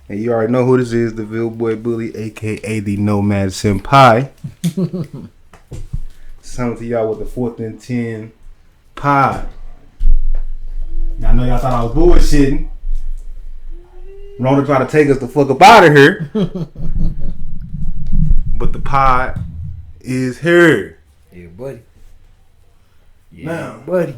And you already know who this is, the Boy Bully, a.k.a. the Nomad Senpai. Coming to y'all with the 4th and 10 pod. Now, I know y'all thought I was bullshitting. Rona tried to take us the fuck up out of here. But the pod is here. Yeah, buddy. Yeah, now, buddy.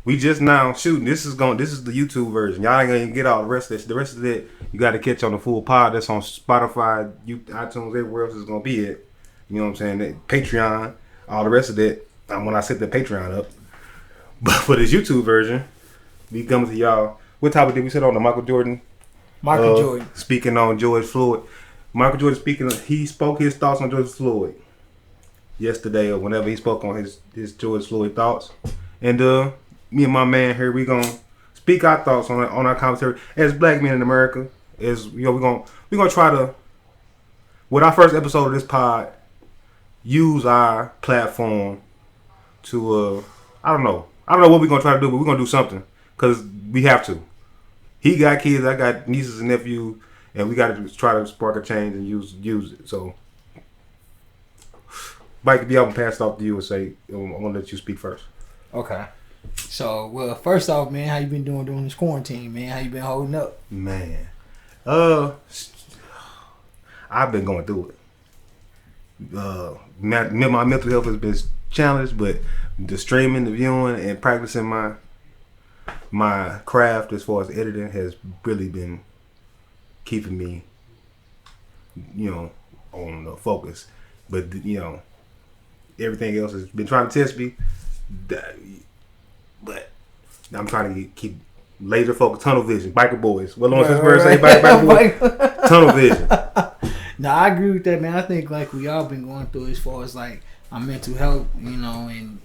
We just now shooting. This is the YouTube version. Y'all ain't gonna get all the rest of this. The rest of it you got to catch on the full pod. That's on Spotify, iTunes, everywhere else is gonna be it. You know what I'm saying? That Patreon, all the rest of that. When I set the Patreon up, but for this YouTube version, we coming to y'all. What topic did we sit on? The Michael Jordan. Jordan speaking on George Floyd. Michael Jordan speaking. He spoke his thoughts on George Floyd yesterday, or whenever he spoke on his George Floyd thoughts, and me and my man here, we gonna speak our thoughts on our commentary as black men in America. As you know, we gonna try to, with our first episode of this pod, use our platform to I don't know what we're gonna try to do, but we're gonna do something because we have to. He got kids, I got nieces and nephews, and we got to try to spark a change and use it. So, Mike, if you haven't passed off to you and say, I'm gonna let you speak first. Okay. So, well, first off, man, how you been doing during this quarantine, man? How you been holding up? Man, I've been going through it. My mental health has been challenged, but the streaming, the viewing, and practicing my craft as far as editing has really been keeping me, on the focus. But, everything else has been trying to test me. But I'm trying to keep laser focused, tunnel vision, biker boys. What Lawrence Bird say? Biker boys, tunnel vision. No, I agree with that, man. I think like we all been going through as far as like our mental health, and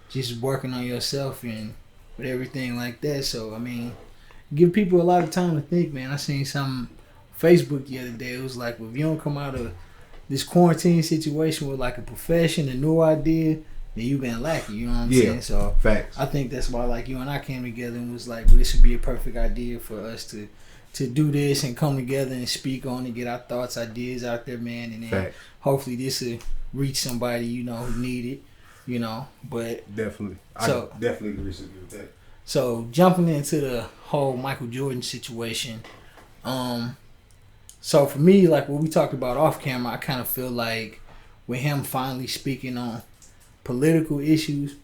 just working on yourself and with everything like that. So I mean, give people a lot of time to think, man. I seen some Facebook the other day. It was like, well, if you don't come out of this quarantine situation with like a profession, a new idea, then you've been lacking, you know what I'm saying? So facts. I think that's why like you and I came together and was like, well, this would be a perfect idea for us to do this and come together and speak on it, get our thoughts, ideas out there, man, and then hopefully this will reach somebody, who need it, but definitely. I definitely agree with that. So jumping into the whole Michael Jordan situation, so for me, like what we talked about off camera, I kind of feel like with him finally speaking on political issues,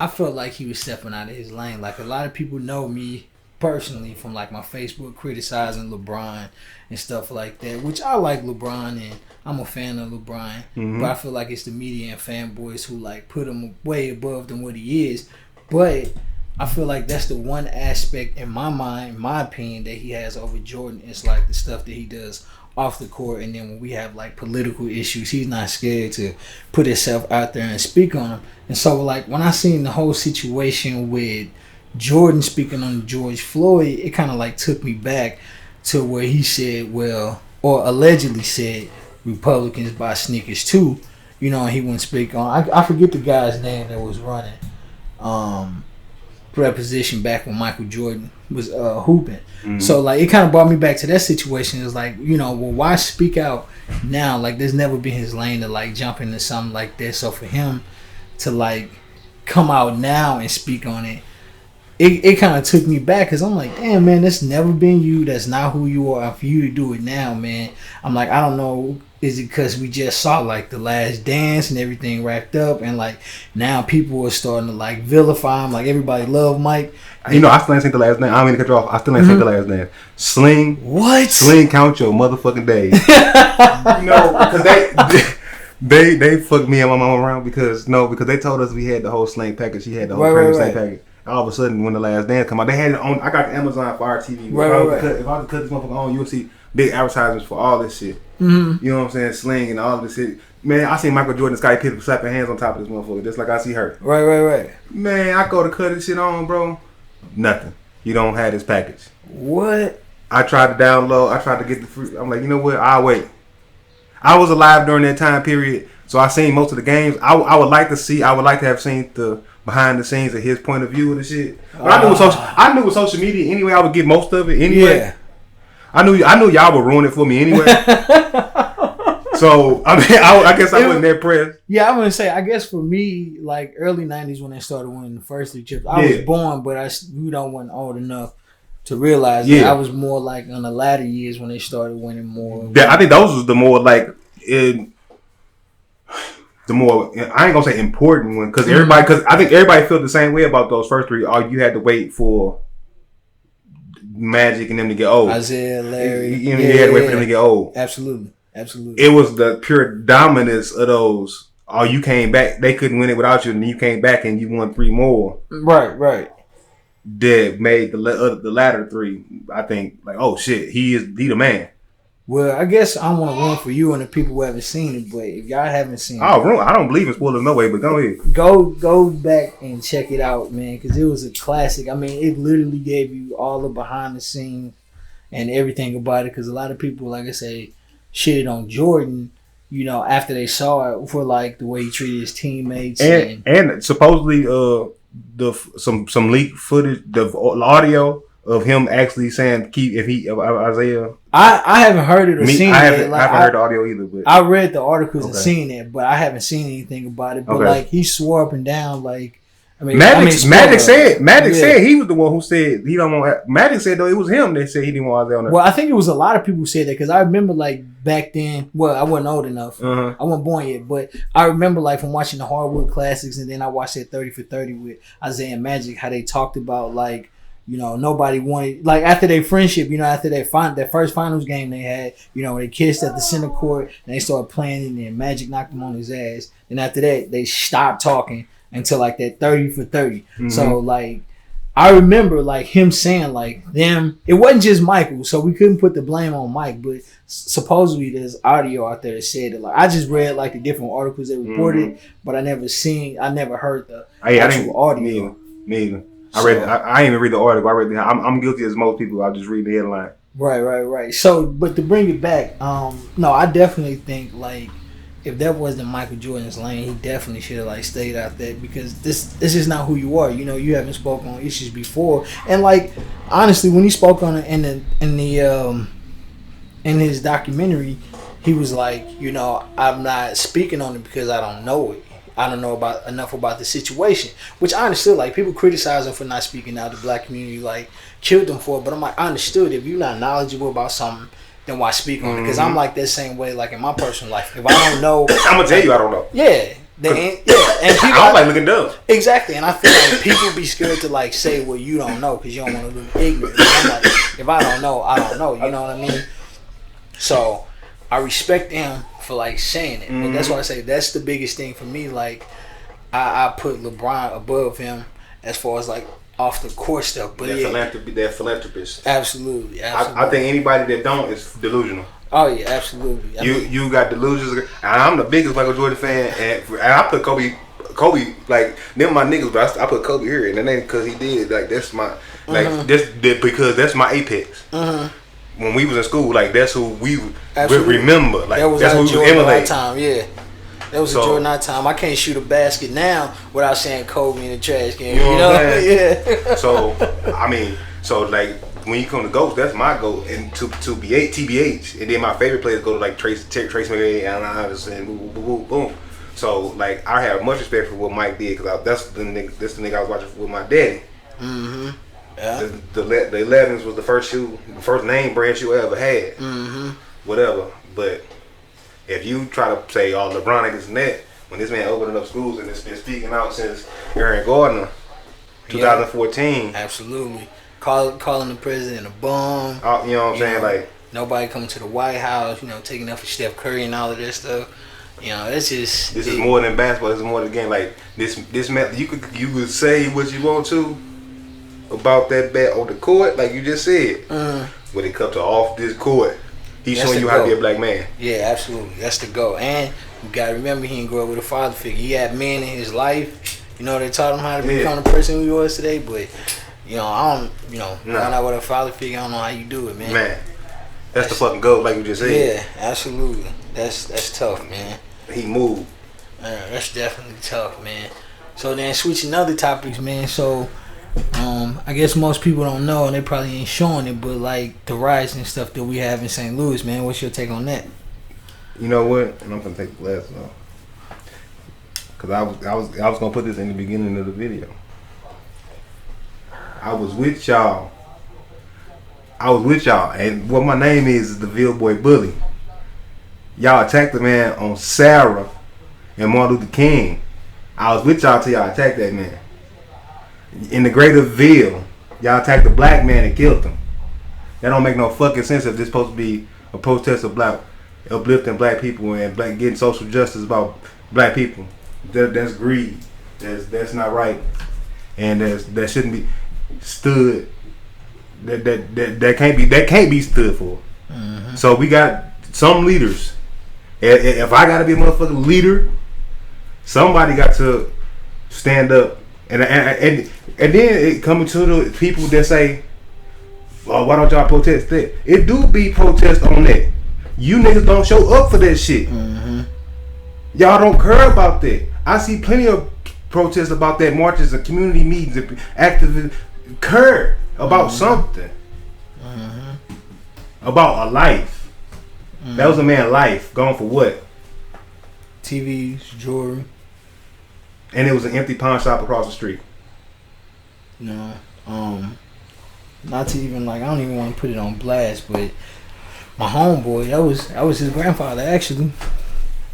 I felt like he was stepping out of his lane. Like a lot of people know me personally from like my Facebook criticizing LeBron and stuff like that, which I like LeBron and I'm a fan of LeBron, but I feel like it's the media and fanboys who like put him way above than what he is. But I feel like that's the one aspect in my mind, in my opinion, that he has over Jordan. It's like the stuff that he does off the court, and then when we have like political issues, he's not scared to put himself out there and speak on them. And so like when I seen the whole situation with Jordan speaking on George Floyd, it kind of like took me back to where he said, well, or allegedly said, Republicans buy sneakers too, and he wouldn't speak on, I forget the guy's name that was running for that position back when Michael Jordan was hooping. So like it kind of brought me back to that situation. It's like, well, why speak out now? Like there's never been his lane to like jump into something like this. So for him to like come out now and speak on it, it kind of took me back because I'm like, damn, man, that's never been you. That's not who you are. For you to do it now, man, I'm like, I don't know. Is it because we just saw like The Last Dance and everything wrapped up, and like now people are starting to like vilify him, like everybody love Mike. I still ain't seen The Last Dance. I don't mean to cut you off. I still ain't seen The Last Dance. Sling. What? Sling, count your motherfucking days. Because they fucked me and my mom around because they told us we had the whole Sling package. He had the whole Sling package. All of a sudden, when The Last Dance come out, they had it on. I got the Amazon Fire TV. If I was to cut this motherfucker on, you'll see big advertisements for all this shit. You know what I'm saying? Sling and all this shit. Man, I seen Michael Jordan and Scottie Pippen slapping hands on top of this motherfucker, just like I see her. Right. Man, I go to cut this shit on, bro. Nothing. You don't have this package. What? I tried to download. I tried to get the free. I'm like, you know what? I'll wait. I was alive during that time period, so I seen most of the games. I would like to have seen the behind the scenes of his point of view and the shit. But I knew with social media anyway. I would get most of it anyway. Yeah. I knew y'all would ruin it for me anyway. So I mean, I guess I wasn't that pressed. Yeah, I wouldn't say. I guess for me, like early '90s when they started winning the first 3 chips, I was born, but wasn't old enough to realize that. I was more like in the latter years when they started winning more. I think those was the more like the more, I ain't gonna say important one because I think everybody felt the same way about those first 3. All you had to wait for Magic and them to get old. Isaiah, Larry, you had to wait for them to get old. Absolutely. It was the pure dominance of those. Oh, you came back. They couldn't win it without you, and then you came back and you won 3 more. Right. That made the latter 3. I think like, oh shit, he the man. Well, I guess I want to run for you and the people who haven't seen it, but if y'all haven't seen it, I don't believe in spoilers no way. But go ahead, go back and check it out, man, because it was a classic. I mean, it literally gave you all the behind the scenes and everything about it. Because a lot of people, like I say, shitted on Jordan, after they saw it for like the way he treated his teammates and supposedly some leaked footage, the audio of him actually saying Isaiah. I haven't heard it or seen it. I haven't heard the audio either. But I read the articles and seen it, but I haven't seen anything about it. But like he swore up and down, like Magic said he was the one who said he don't want. Magic said though it was him that said he didn't want Isaiah on there. Well, I think it was a lot of people who said that because I remember like back then. Well, I wasn't old enough. I wasn't born yet, but I remember like from watching the Hardwood Classics, and then I watched that 30 for 30 with Isaiah and Magic, how they talked about like. Nobody wanted, like after their friendship, after that first finals game they had, they kissed at the center court and they started playing, and then Magic knocked him on his ass. And after that, they stopped talking until like that 30 for 30. So like, I remember like him saying like them. It wasn't just Michael, so we couldn't put the blame on Mike. But supposedly there's audio out there that said it. Like I just read like the different articles they reported, but I never heard the actual audio. Me either. I didn't even read the article. I'm guilty as most people. I just read the headline. Right. So, but to bring it back, no, I definitely think like if that wasn't Michael Jordan's lane, he definitely should have like stayed out there because this is not who you are. You haven't spoken on issues before, and like honestly, when he spoke on it in his documentary, he was like, I'm not speaking on it because I don't know it. I don't know enough about the situation, which I understood. Like people criticize him for not speaking out. The black community like killed him for it, but I'm like, I understood if you're not knowledgeable about something, then why speak on it? Because I'm like that same way. Like in my personal life, if I don't know, I'm gonna tell you I don't know. Yeah, and people I don't like looking dumb. Exactly, and I feel like people be scared to like say what you don't know because you don't want to look ignorant. But I'm like, if I don't know, I don't know. You know what I mean? So I respect him for like saying it, but that's why I say that's the biggest thing for me. Like I put LeBron above him as far as like off the court stuff. But they're philanthropists. Absolutely. I think anybody that don't is delusional. Oh yeah, absolutely. You got delusions, and I'm the biggest Michael Jordan fan, and I put Kobe like them my niggas, but I put Kobe here, and it ain't because he did. Like that's my because that's my apex. When we was in school, like that's who we remember. Like that's who we would emulate. Time, yeah. That was a Jordan time. I can't shoot a basket now without saying Kobe in the trash can. You know what I'm saying? Yeah. So I mean, like when you come to GOATs, that's my GOAT, and to be TBH, and then my favorite players go to like Trace McGrady, Allen Iverson, boom. So like I have much respect for what Mike did because that's the nigga I was watching with my daddy. Yeah. The 11s was the first name brand shoe I ever had. Whatever. But if you try to say, oh, LeBron ain't this and that, when this man opening up schools and it's been speaking out since Aaron Gardner, 2014. Absolutely. Calling the president a bum. You know what I'm saying? Like nobody coming to the White House, taking up for Steph Curry and all of that stuff. It's just this is more than basketball. This is more than the game. Like this man, you could say what you want to about that bet on the court, like you just said. When it comes to off this court, he's showing you how to be a black man. Yeah, absolutely. That's the goal. And you gotta remember he didn't grow up with a father figure. He had men in his life. They taught him how to become the person who he was today. But I don't. Not with a father figure. I don't know how you do it, man. Man, that's the fucking goal, like you just said. Yeah, absolutely. That's tough, man. He moved. That's definitely tough, man. So then switching other topics, man. So I guess most people don't know, and they probably ain't showing it, but like the riots and stuff that we have in St. Louis, man. What's your take on that? You know what? And I'm gonna take the glasses off because I was gonna put this in the beginning of the video. I was with y'all, and what my name is the Villeboy Bully. Y'all attacked the man on Sarah and Martin Luther King. I was with y'all till y'all attacked that man. In the greater Ville, y'all attacked the black man and killed him. That don't make no fucking sense if this supposed to be a protest of black, uplifting black people and black getting social justice about black people. That's greed. That's not right, and that shouldn't be stood. That can't be stood for. Mm-hmm. So we got some leaders. If I gotta be a motherfucking leader, somebody got to stand up. And then it coming to the people that say, "Well, why don't y'all protest that?" It do be protest on that. You niggas don't show up for that shit. Mm-hmm. Y'all don't care about that. I see plenty of protests about that, marches and community meetings and activists care about mm-hmm. something. Mm-hmm. About a life. Mm-hmm. That was a man's life gone for what? TVs, jewelry. And it was an empty pawn shop across the street. No, not to even I don't even want to put it on blast, but my homeboy, that was his grandfather actually.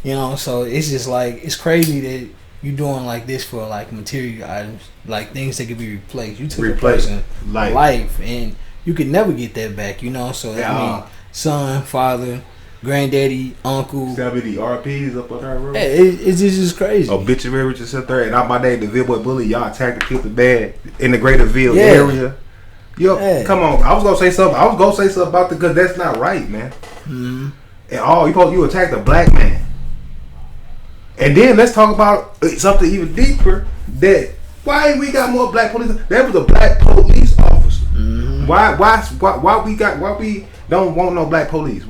You know, so it's just it's crazy that you doing this for material items, things that could be replaced. You took a person's life, and you could never get that back. You know, so I mean, son, father, granddaddy, uncle. 70 RPs up on that road. Yeah, it's just crazy. Obituary just sit there, and out my day, the Villeboy Bully, y'all attacked and killed the man in the greater Ville area. Yo, come on. I was gonna say something about because that's not right, man. Mm-hmm. And you attacked a black man. And then let's talk about something even deeper. That why we got more black police? There was a black police officer. Mm-hmm. Why we don't want no black police?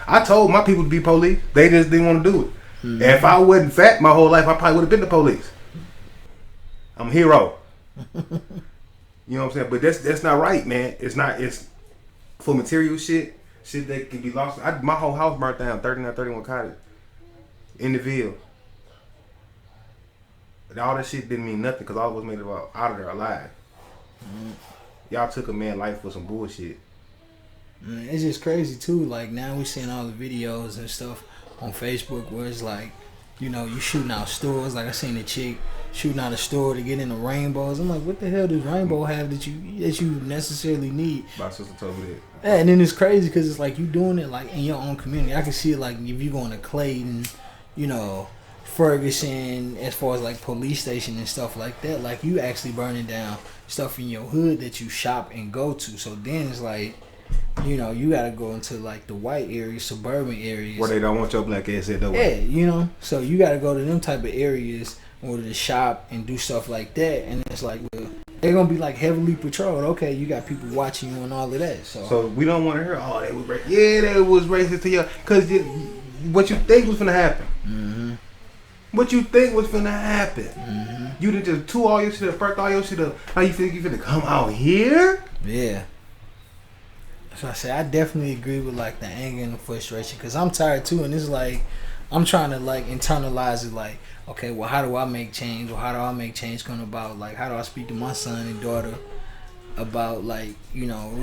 I told my people to be police. They just didn't want to do it. Mm-hmm. And if I wasn't fat my whole life, I probably would have been the police. I'm a hero. You know what I'm saying? But that's not right, man. It's not. It's for material shit that can be lost. My whole house burnt down. 3931 Cottage in the Ville. And all that shit didn't mean nothing because all of us made it out of there alive. Mm-hmm. Y'all took a man's life for some bullshit. It's just crazy too. Now we're seeing all the videos and stuff on Facebook where it's you shooting out stores. I seen a chick shooting out a store to get in the rainbows. I'm like, what the hell does rainbow have that you necessarily need? My sister told me that. Yeah, and then it's crazy because it's you doing it in your own community. I can see it if you going to Clayton, Ferguson, as far as police station and stuff like that. You actually burning down stuff in your hood that you shop and go to. So then it's you gotta go into the white areas, suburban areas where they don't want your black ass at that way. Yeah, so you gotta go to them type of areas in order to shop and do stuff like that. And it's they're gonna be heavily patrolled. Okay, you got people watching you and all of that. So we don't want to hear, oh, they was racist. Yeah, they was racist to you, cause what you think was gonna happen. Mm-hmm. What you think was finna happen? Mm-hmm. You done just took all your shit up, burnt all your shit up. How you think you finna come out here? Yeah. So I say I definitely agree with the anger and the frustration because I'm tired too, and it's I'm trying to internalize it. Okay, well, how do I make change? Or how do I make change come about? How do I speak to my son and daughter about the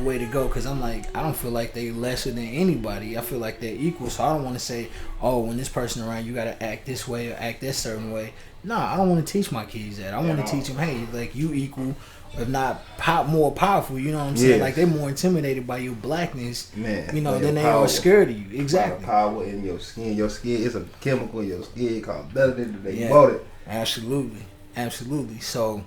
way to go? Because I'm I don't feel like they lesser than anybody. I feel like they're equal. So I don't want to say, oh, when this person around, you gotta act this way or act that certain way. No, I don't want to teach my kids that. I want to teach them, hey, you equal. If not more powerful, you know what I'm saying? Yes. They're more intimidated by your blackness, man, than they are scared of you. Exactly. Power in your skin. Your skin is a chemical in your skin called melanin. They bought it. Absolutely. So,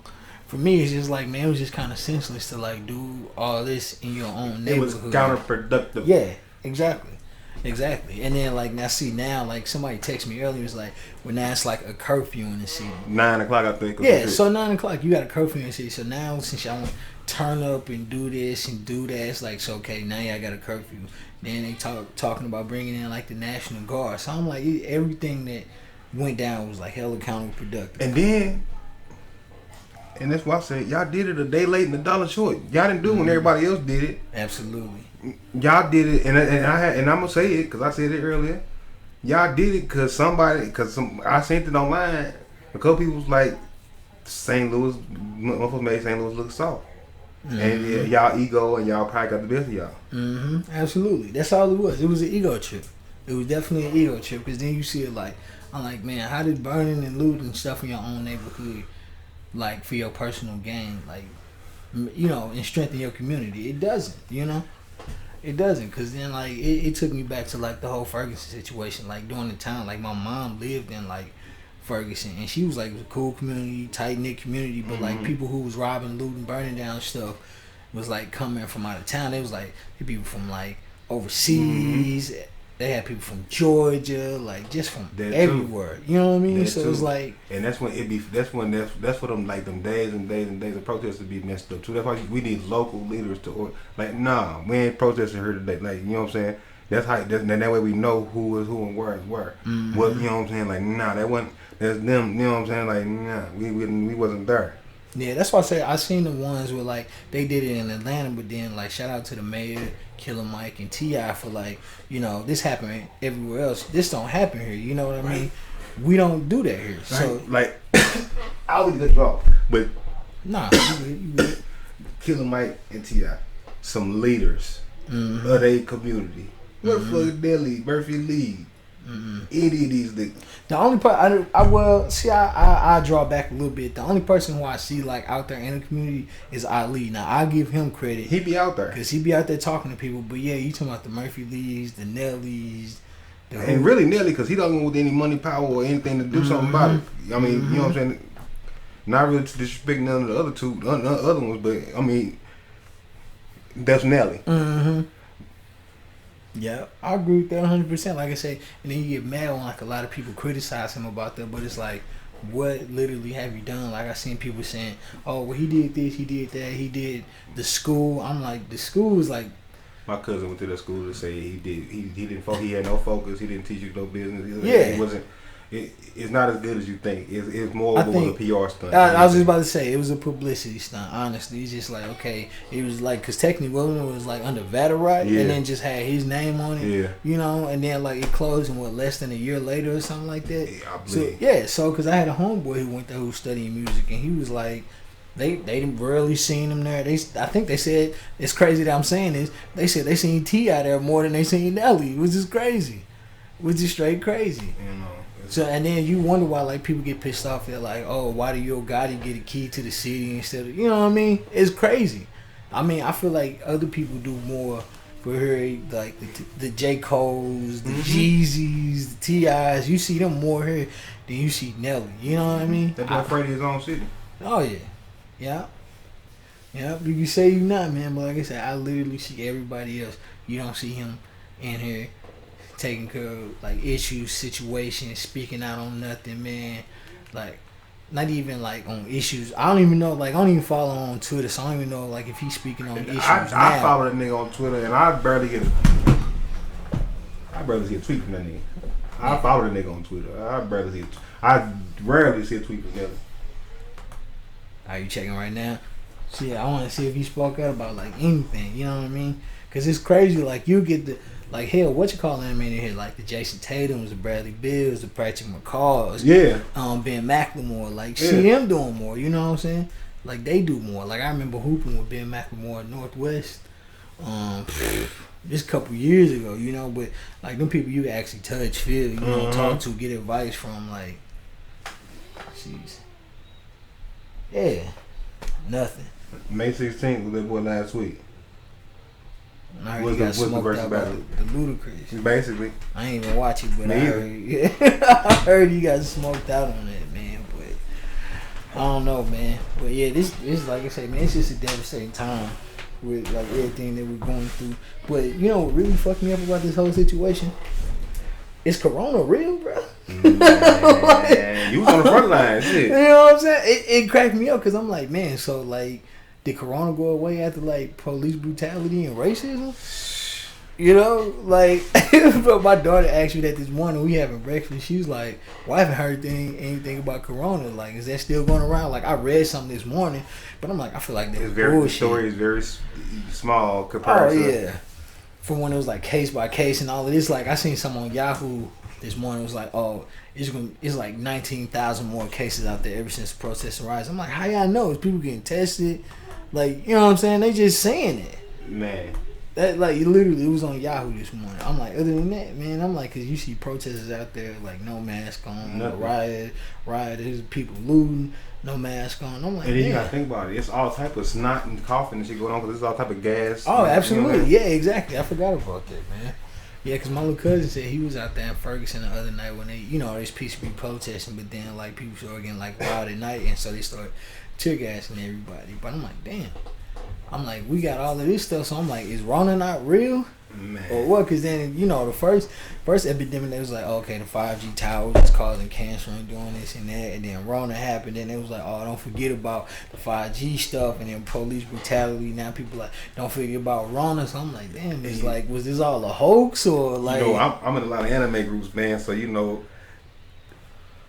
for me, it's just man, it was just kind of senseless to do all this in your own neighborhood. It was counterproductive. Yeah, exactly. And then now somebody texted me earlier, it was well, now it's a curfew in the city. 9 o'clock, I think. Yeah, so 9 o'clock you got a curfew in the city. So now since y'all want to turn up and do this and do that, it's so okay, now y'all got a curfew. Then they talking about bringing in the National Guard. So I'm everything that went down was like hella counterproductive. And that's why I said y'all did it a day late and a dollar short. Y'all didn't do it when everybody else did it. Absolutely. Y'all did it, and I'm gonna say it because I said it earlier. Y'all did it because I sent it online. A couple people was like, St. Louis, motherfuckers made St. Louis look soft. And yeah, y'all ego and y'all probably got the best of y'all. Absolutely. That's all it was. It was an ego trip. It was definitely an ego trip because then you see it like, I'm like, man, how did burning and looting stuff in your own neighborhood, like for your personal gain, like, you know, and strengthen your community? It doesn't, you know? It doesn't, because then like it took me back to like the whole Ferguson situation, like during the time, like my mom lived in like Ferguson, and she was like, it was a cool community, tight knit community, but like people who was robbing, looting, burning down stuff was like coming from out of town. They was like people from like overseas. They had people from Georgia, like just from everywhere. Too. You know what I mean? So it's like, and that's when that's what them like them days and days and days of protests to be messed up too. That's why we need local leaders to like, nah, we ain't protesting here today. Like, you know what I'm saying? That's how. That way we know who is who and where is where. What, you know what I'm saying? Like, nah, that wasn't. That's them. You know what I'm saying? Like, nah, we wasn't there. Yeah, that's why I say I seen the ones where like they did it in Atlanta, but then like shout out to the mayor, Killer Mike, and T.I. for like, you know, this happened everywhere else. This don't happen here. You know what I mean? We don't do that here. Right. So like, I would get off, but nah, you good. Killer Mike and T.I., some leaders of their community. What the fuck they lead? Murphy Lee. Any of these niggas. The only part I draw back a little bit. The only person who I see like out there in the community is Ali. Now I give him credit. He be out there because he be out there talking to people. But yeah, you talking about the Murphy Lees, the Nellies, and really Nelly, because he don't go with any money, power, or anything to do something about it. I mean, you know what I'm saying? Not really to disrespect none of the other ones, but I mean, that's Nelly. Yeah, I agree with that 100%. Like I say, and then you get mad when like a lot of people criticize him about that, but it's like, what literally have you done? Like I seen people saying, "Oh, well, he did this, he did that, he did the school." I'm like, the school is like. My cousin went to that school to say he didn't he had no focus, he didn't teach you no business. Yeah, he wasn't. It's not as good as you think. It's more of a PR stunt. I was just about to say it was a publicity stunt. Honestly, it's just like, okay, it was like, because technically it was like under Vatterite, and then just had his name on it. Yeah, you know, and then like it closed in less than a year later or something like that. Yeah, I believe. So because I had a homeboy who went there who was studying music, and he was like, they rarely seen him there. I think they said, it's crazy that I'm saying this. They said they seen T.I. there more than they seen Nelly, which is crazy, which is straight crazy. You know. So, and then you wonder why like people get pissed off. They're like, oh, why do Yo Gotti get a key to the city instead of, you know what I mean? It's crazy. I mean, I feel like other people do more for her, like the J. Cole's, the Jeezys, the T.I.s. You see them more here than you see Nelly. You know what I mean? That boy afraid of his own city. Oh, yeah. Yeah. Yeah. You can say you not, man, but like I said, I literally see everybody else. You don't see him in here taking care of like issues, situations, speaking out on nothing, man. Like, not even like on issues. I don't even know. Like, I don't even follow on Twitter, so I don't even know like if he's speaking on issues. I follow that nigga on Twitter, and I barely get a tweet from that nigga. I follow that nigga on Twitter. I rarely see a tweet from him. Are you checking right now? See, I want to see if he spoke out about like anything. You know what I mean? Because it's crazy. Like, you get the. Like, hell, what you call them in here? Like the Jason Tatums, the Bradley Bills, the Patrick McCalls, Ben McLemore. Like, see them doing more. You know what I'm saying? Like, they do more. Like, I remember hooping with Ben McLemore at Northwest, just a couple years ago. You know, but like them people you actually touch, feel, you know, talk to, get advice from. Like, jeez, yeah, nothing. May 16th was that boy last week. I heard he got smoked out by the Ludacris. Basically. I ain't even watch it, but I heard he got smoked out on that, man. But I don't know, man. But yeah, this like I say, man, it's just a devastating time with like everything that we're going through. But you know what really fucked me up about this whole situation? Is Corona real, bro? Man, you was on the front line, shit. You know what I'm saying? It cracked me up because I'm like, man, so like, did Corona go away after like police brutality and racism? You know, like, but my daughter asked me that this morning. We having breakfast. She was like, "Well, I haven't heard anything about Corona. Like, is that still going around?" Like, I read something this morning, but I'm like, I feel like that's bullshit. The story is very small compared to. Oh yeah, from when it was like case by case and all of this. Like, I seen some on Yahoo this morning. It was like, oh, it's like 19,000 more cases out there ever since the protests rise. I'm like, how y'all know? Is people getting tested? Like, you know what I'm saying? They just saying it. Man. That, like, literally, it was on Yahoo this morning. I'm like, other than that, man, I'm like, because you see protesters out there, like, no mask on, rioters, people looting, no mask on. I'm like, and then you gotta think about it. It's all type of snot and coughing and shit going on because there's all type of gas. Oh, absolutely. Yeah, exactly. I forgot about that, man. Yeah, because my little cousin said he was out there in Ferguson the other night when they, you know, there's peacefully protesting, but then, like, people started getting, like, wild at night, and so they started tear gassing everybody. But I'm like, damn. I'm like, we got all of this stuff, so I'm like, is Rona not real? Man. Or what? Because then, you know, the first epidemic, they was like, oh, okay, the 5G towers is causing cancer and doing this and that, and then Rona happened, and they was like, oh, don't forget about the 5G stuff, and then police brutality. Now people like, don't forget about Rona. So I'm like, damn, it's like, was this all a hoax or like? You know, I'm in a lot of anime groups, man. So you know,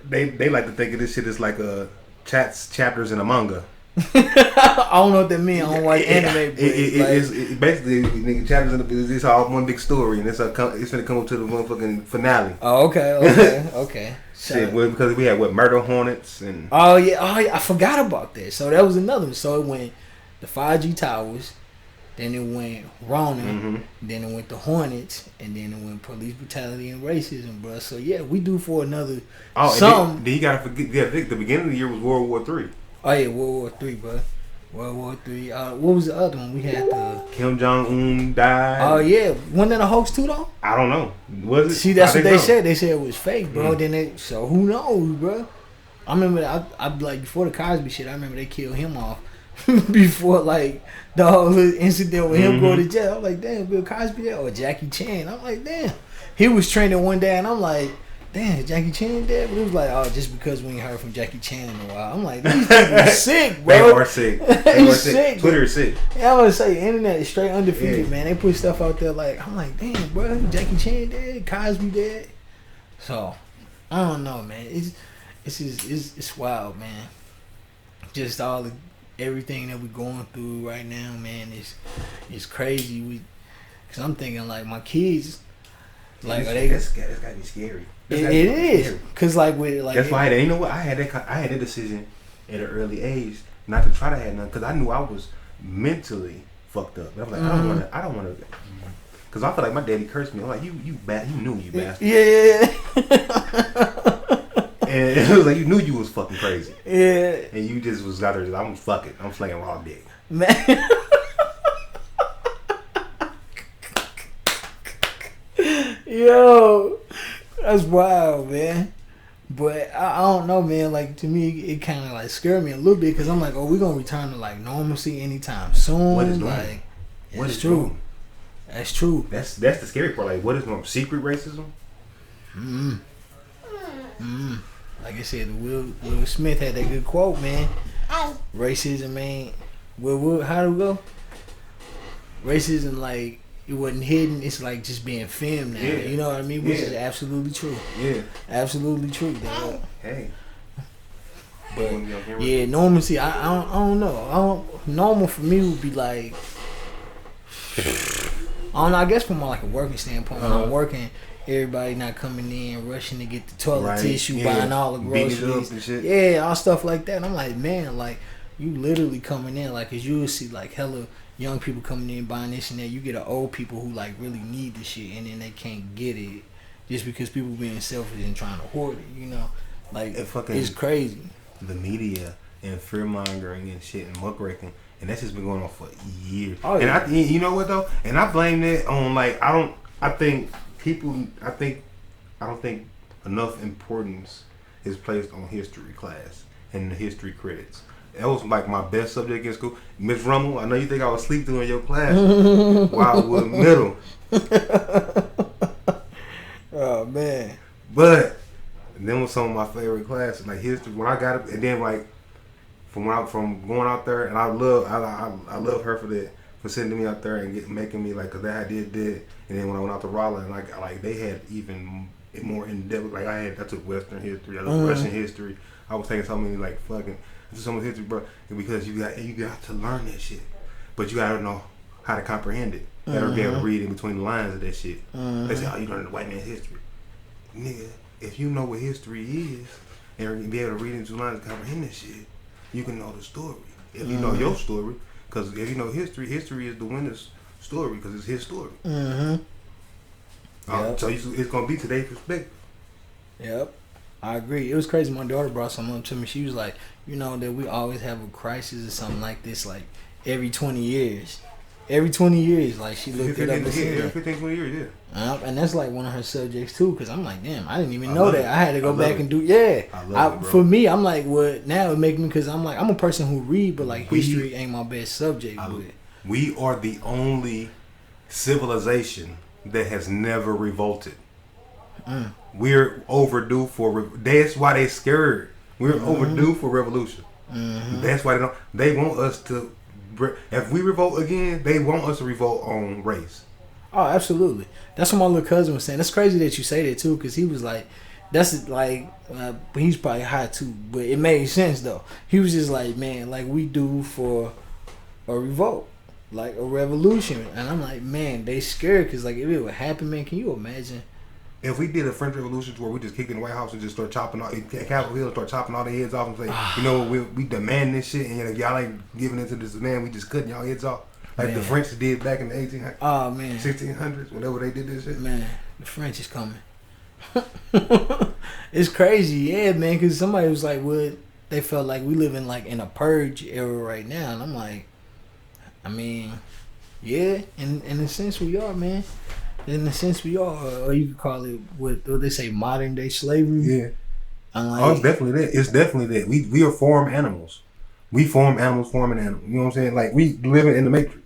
they like to think of this shit as like a chapters in a manga. I don't know what that means. I don't like anime. It's basically nigga, chapters in the, it's all one big story, and it's gonna come up to the motherfucking finale. Oh, okay. Shit, well, because we had murder hornets and. Oh yeah, I forgot about that. So that was another one. So it went the 5G towers, then it went Rona, then it went the hornets, and then it went police brutality and racism, bro. So yeah, we do for another. Then you gotta forget. Yeah, the beginning of the year was World War III. Oh yeah, World War III, bro. World War III. What was the other one? We had the Kim Jong-un died. Oh yeah, wasn't that a hoax too though? I don't know. Was it? See, that's what they said. They said it was fake, bro. Then so who knows, bro? I remember I like before the Cosby shit. I remember they killed him off before like the whole incident with him going to jail. I'm like, damn, Bill Cosby there or Jackie Chan. I'm like, damn. He was training one day, and I'm like, damn, Jackie Chan dead? But it was like, oh, just because we ain't heard from Jackie Chan in a while. I'm like, these people are sick, bro. They are sick. They are sick. Twitter is sick. Yeah, I was say, internet is straight undefeated, man. They put stuff out there like, I'm like, damn, bro, Jackie Chan dead, Cosby dead. So, I don't know, man. It's wild, man. Just everything that we're going through right now, man, is crazy. Cause I'm thinking like my kids, like that's gotta be scary. It is, cause like with like that's why you know what I had that decision at an early age not to try to have none because I knew I was mentally fucked up. I was like I don't want to, cause I feel like my daddy cursed me. I'm like you knew you bastard. Yeah. And it was like you knew you was fucking crazy. Yeah. And you just was out there. I'm fucking. I'm slinging raw dick. Man. Yo, that's wild, man. But I don't know, man. Like to me, it kind of like scared me a little bit because I'm like, oh, we're gonna return to like normalcy anytime soon. What is normal? Like, what is true? Normal? That's true. That's the scary part. Like, what is normal? Secret racism? Like I said, Will Smith had that good quote, man. Racism ain't. How do we go? Racism, like, it wasn't hidden. It's like just being filmed now. Yeah. You know what I mean? Which is absolutely true. Yeah. Absolutely true, dog. Hey. But yeah, normalcy. I don't know. Normal for me would be like. I don't know. I guess from like a working standpoint, when I'm working, everybody not coming in, rushing to get the toilet tissue, buying all the groceries, and shit. Yeah, all stuff like that. And I'm like, man, like you literally coming in, like, cause you will see like hella young people coming in buying this and that. You get an old people who like really need the shit, and then they can't get it just because people being selfish and trying to hoard it. You know, like it's crazy. The media and fear mongering and shit and muckraking. And that's just been going on for years. Oh, yeah. And you know what though? And I blame that on like I don't think enough importance is placed on history class and the history credits. That was like my best subject in school. Miss Rummel, I know you think I was asleep through in your class while I was middle. Oh man. But then with some of my favorite classes, like history, when I got it, and then like from going out there, and I love her for that. for sending me out there and making me like, cause that I did. And then when I went out to Raleigh, and like they had even more in depth. Like I took Western history, I took Russian history. I was taking so many like fucking so much history, bro. Because you got to learn that shit, but you gotta know how to comprehend it. You gotta be able to read in between the lines of that shit. They say, "Oh, you learning the white man's history, nigga." If you know what history is and be able to read into the lines and comprehend that shit, you can know the story. If you know your story, because if you know history is the winner's story because it's his story. Yep. So it's gonna be today's perspective. Yep, I agree. It was crazy. My daughter brought something up to me. She was like, you know, that we always have a crisis or something like this, like every 20 years. Every 20 years, like she looked it up and said every 15, 20 years, yeah. And that's like one of her subjects too, because I'm like, damn, I didn't even know that. I had to go back and do, I love it, bro. For me, I'm like, what now it make me, because I'm like, I'm a person who read, but like history ain't my best subject. We are the only civilization that has never revolted. We're overdue for. That's why they scared. We're overdue for revolution. That's why they want us to. If we revolt again, they want us to revolt on race. Oh, absolutely. That's what my little cousin was saying. That's crazy that you say that too, because he was like, that's like, he's probably high too, but it made sense though. He was just like, man, like we do for a revolt, like a revolution, and I'm like, man, they scared because like if it would happen, man, can you imagine? If we did a French Revolution where we just kicked in the White House and just start chopping all Capitol Hill, start chopping all their heads off and say, you know, we demand this shit, and if y'all ain't giving into this demand, we just cutting y'all heads off, like the French did back in the 1800s, 1600s, whenever they did this shit. Man, the French is coming. It's crazy, yeah, man. Because somebody was like, "What?" They felt like we live in like in a purge era right now, and I'm like, I mean, yeah, in a sense we are, man. In a sense, we are, or you could call it what they say, modern day slavery. Yeah. Like, it's definitely that. It's definitely that. We are farm animals. We farm animals forming animals. You know what I'm saying? Like we living in the Matrix.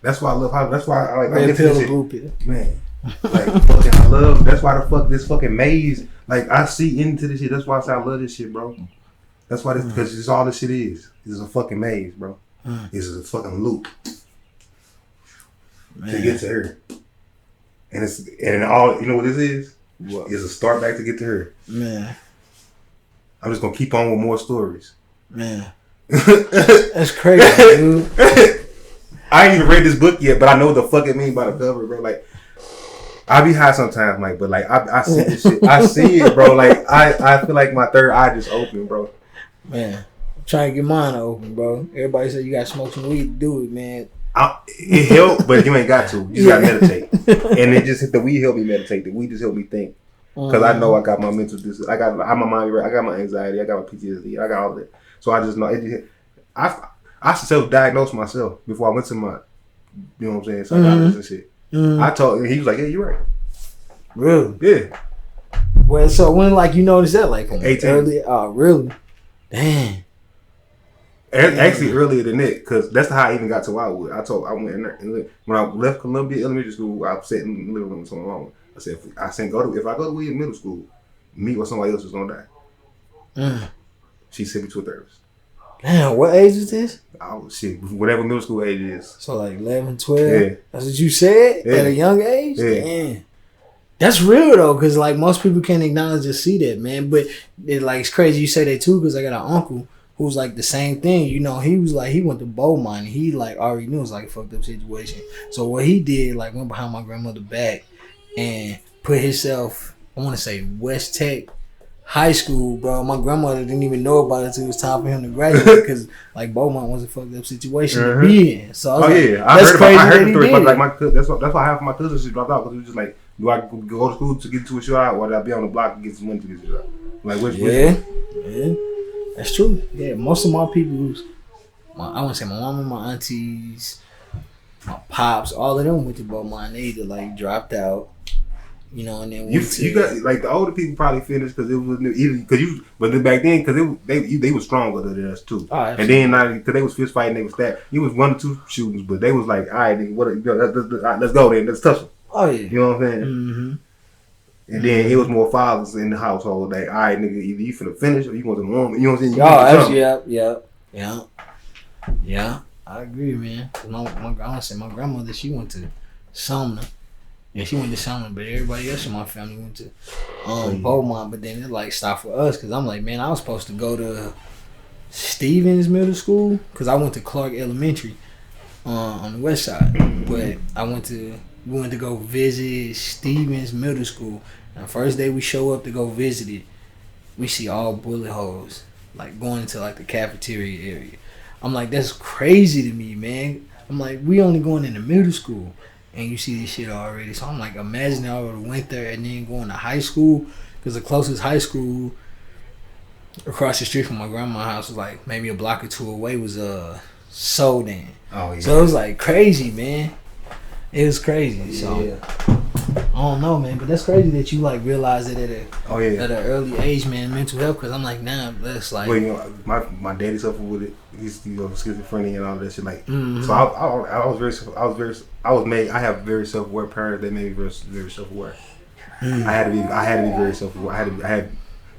That's why I love how. That's why I like. Red pill, blue pill. Man, like fucking, I love. That's why the fuck this fucking maze. Like I see into this shit. That's why I say I love this shit, bro. That's why because it's all this shit is. It's a fucking maze, bro. It's a fucking loop to get to her. And all you know what this is? What? Is a start back to get to her. Man. I'm just gonna keep on with more stories. Man. That's crazy, dude. I ain't even read this book yet, but I know what the fuck it means by the cover, bro. Like I be high sometimes, like, but like I see this shit. I see it, bro. Like I feel like my third eye just opened, bro. Man. I'm trying to get mine open, bro. Everybody said you gotta smoke some weed to do it, man. It helped, but you ain't got to. You just gotta meditate, and it just the weed helped me meditate. The weed just helped me think, because I know I got my mental I got my mind right. I got my anxiety. I got my PTSD. I got all that. So I just know it. I self-diagnosed myself before I went to my, you know what I'm saying, psychologist and shit. I told he was like, "Yeah, you're right." Really? Yeah. Well, so when like you noticed that like 18. early? Oh, really? Damn. Actually, earlier than that, because that's how I even got to Wildwood. I went in there, and when I left Columbia Elementary School, I sat in the living room with my mom. I said, if I go to Williams Middle School, me or somebody else is gonna die. She sent me to a therapist. Damn, what age is this? Oh shit, whatever middle school age is. So like 11, 12? Yeah. That's what you said? Yeah. At a young age? Yeah. Damn. That's real though, because like most people can't acknowledge or see that, man. But it's crazy you say that too, because I got an uncle who was like the same thing. You know, he was like, he went to Beaumont and he like already knew it was like a fucked up situation. So what he did, like went behind my grandmother back and put himself, I want to say West Tech High School, bro. My grandmother didn't even know about it until it was time for him to graduate, because like Beaumont was a fucked up situation to be in. So I was I heard the story, but like my that's why half of my cousins just dropped out, because it was just like, do I go to school to get to a shootout, or do I be on the block to get some money to get to a shootout? Like which? Yeah. That's true. Yeah, most of my people, I want to say my mama, my aunties, my pops, all of them went to Beaumont. They either like dropped out, you know, and then you got like the older people probably finished because it was either but then back then because they were stronger than us too. Oh, and then because they was fist fighting, they was stabbed. It was 1 or 2 shootings, but they was like, all right, nigga, let's go then, let's touch them. Oh yeah, you know what I'm saying? Mm-hmm. And then it was more fathers in the household. Like, all right, nigga, either you finna finish or you want to the woman. You know what I'm saying? Yeah. I agree, man. My grandmother, she went to Sumner. Yeah, she went to Sumner, but everybody else in my family went to Beaumont. But then it like stopped for us because I'm like, man, I was supposed to go to Stevens Middle School because I went to Clark Elementary on the west side. But we went to go visit Stevens Middle School. And the first day we show up to go visit it, we see all bullet holes like going into like the cafeteria area. I'm like, that's crazy to me, man. I'm like, we only going into middle school. And you see this shit already. So I'm like, imagine I would have went there and then going to high school. Because the closest high school across the street from my grandma's house was like maybe a block or two away was Sodan. Oh, yeah. So it was like crazy, man. It was crazy. So yeah. I don't know, man. But that's crazy that you like realize it at an early age, man. Mental health. Because I'm like, nah, that's like. Well, you know, my daddy suffered with it. He's schizophrenia and all that shit. Like, so I have very self-aware parents that made me very self-aware. I had to be very self-aware. I had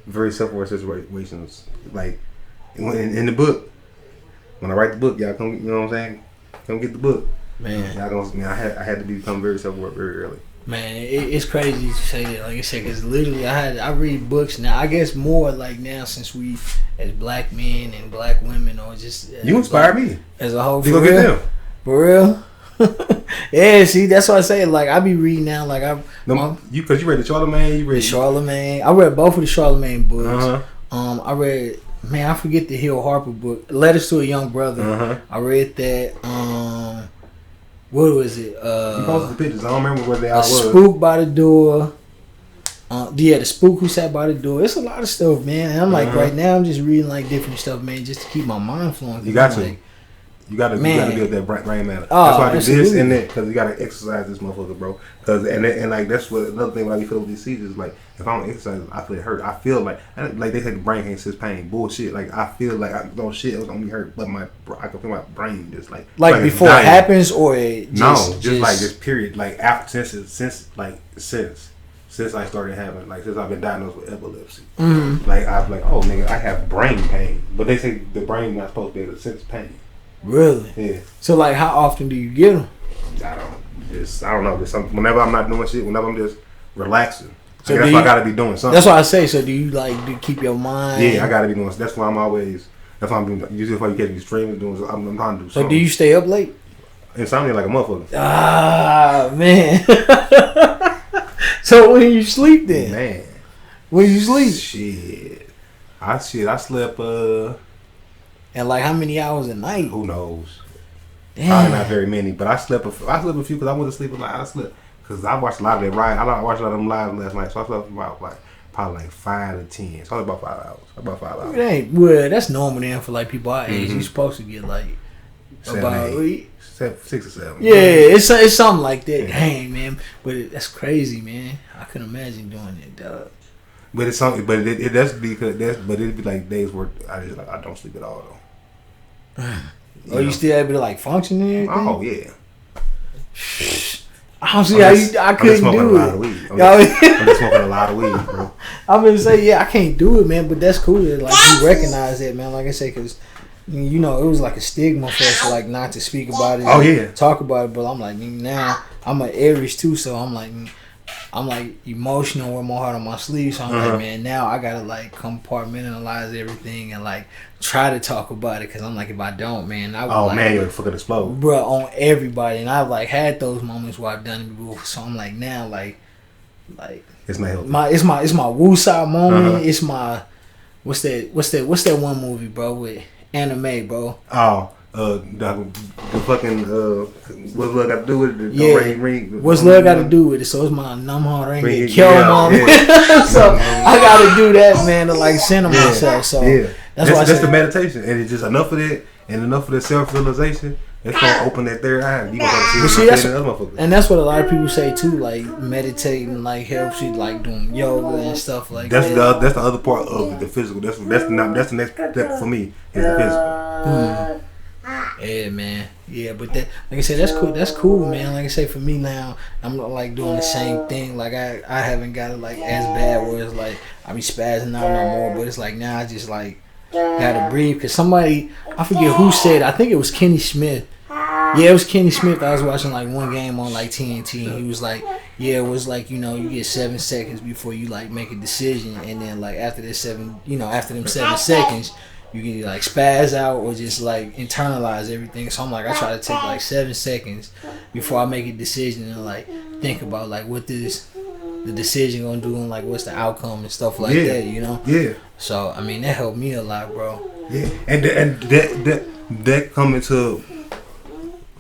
very self-aware situations. Like in the book, when I write the book, y'all come. You know what I'm saying? Come get the book, man. I had to become very self-aware very early. Man, it's crazy to say that, like I said, because literally I read books now. I guess more like now since we, as black men and black women, or just you inspire me as a whole. You go get them for real. Yeah, see, that's what I say. Like I be reading now, like because you read the Charlemagne, the Charlemagne. I read both of the Charlemagne books. I read, man, I forget the Hill Harper book, Letters to a Young Brother. I read that. What was it? You posted the pictures. I don't remember what they all was. Spook by the Door. The Spook Who Sat by the Door. It's a lot of stuff, man. And I'm like, right now, I'm just reading like different stuff, man, just to keep my mind flowing. You got to. Like, you got to build that brain matter. That's why I do this and that, because you got to exercise this motherfucker, bro. Because and like that's what another thing when I be feeling with these seizures, like if I don't exercise, I feel hurt. I feel like they say the brain can't sense pain. Bullshit. Like I feel like I don't shit. It was gonna be hurt, but I can feel my brain just like before it happens or it just, just like this period, like after since I started having, like since I've been diagnosed with epilepsy, like I'm like, oh nigga, I have brain pain, but they say the brain not supposed to be able to sense pain. Really? Yeah. So like, how often do you get them? I don't know. Just whenever I'm not doing shit, whenever I'm just relaxing. So that's why I gotta be doing something. That's why I say. So do you keep your mind? Yeah, I gotta be doing. That's why I'm always. That's why I'm doing. Usually, if I catch me streaming, doing. I'm trying to do something. So do you stay up late? Insomnia like a motherfucker. Ah man. So when you sleep then? Man. When you sleep? I slept. And like how many hours a night? Who knows? Damn. Probably not very many, but I slept a few because I went to sleep a lot. I slept because I watched a lot of that ride. I watched a lot of them live last night, so I slept about probably 5 to 10. So about 5 hours. About 5 hours. It ain't well. That's normal then for like people our age. You're supposed to get like 6 or 7. Yeah, it's something like that. Dang man, but that's crazy, man. I couldn't imagine doing it, dog. But it's something. But it'd be like days where I don't sleep at all though. You still able to like function and everything? Oh yeah. I don't see how I couldn't do it. I'm just smoking a lot of weed, bro. I'm gonna say I can't do it, man. But that's cool that like you recognize that, man. Like I say, because it was like a stigma for us to like not to speak about it. Oh yeah, talk about it. But I'm like now I'm an Aries too, so I'm like emotional with my heart on my sleeve. So I'm like, man, now I gotta like compartmentalize everything and like try to talk about it. Because I'm like, if I don't, man, I would man, you're fucking explode, bro, on everybody. And I've like had those moments where I've done it before. So I'm like now, like it's not healthy. It's my Woo-Side moment. It's my what's that one movie, bro, with anime, bro. Oh. The fucking what's love got to do with it? Ring. What's love got to do with it? So it's my numb heart ring and kill mom. So I got to do that, man, to like center myself. So that's the meditation, and it's just enough of that and enough of the self realization. It's gonna open that third eye. You gonna see and that's what a lot of people say too. Like meditating, like helps you, like doing yoga and stuff like that. That's the other part of the physical. That's the next step for me is the physical. Yeah, man. Yeah, but that, like I said, that's cool. That's cool, man. Like I say, for me now, I'm like doing the same thing. Like I haven't got it like as bad where it's like I be spazzing out no more. But it's like now I just like gotta breathe. Because somebody, I forget who said, I think it was Kenny Smith. Yeah, it was Kenny Smith. I was watching like one game on like TNT, and he was like, yeah, it was like, you get 7 seconds before you like make a decision, and then like after them 7 seconds, you can like spaz out or just like internalize everything. So I'm like, I try to take like 7 seconds before I make a decision and like think about like what the decision gonna do and like what's the outcome and stuff like that, Yeah. So I mean that helped me a lot, bro. Yeah, and that coming to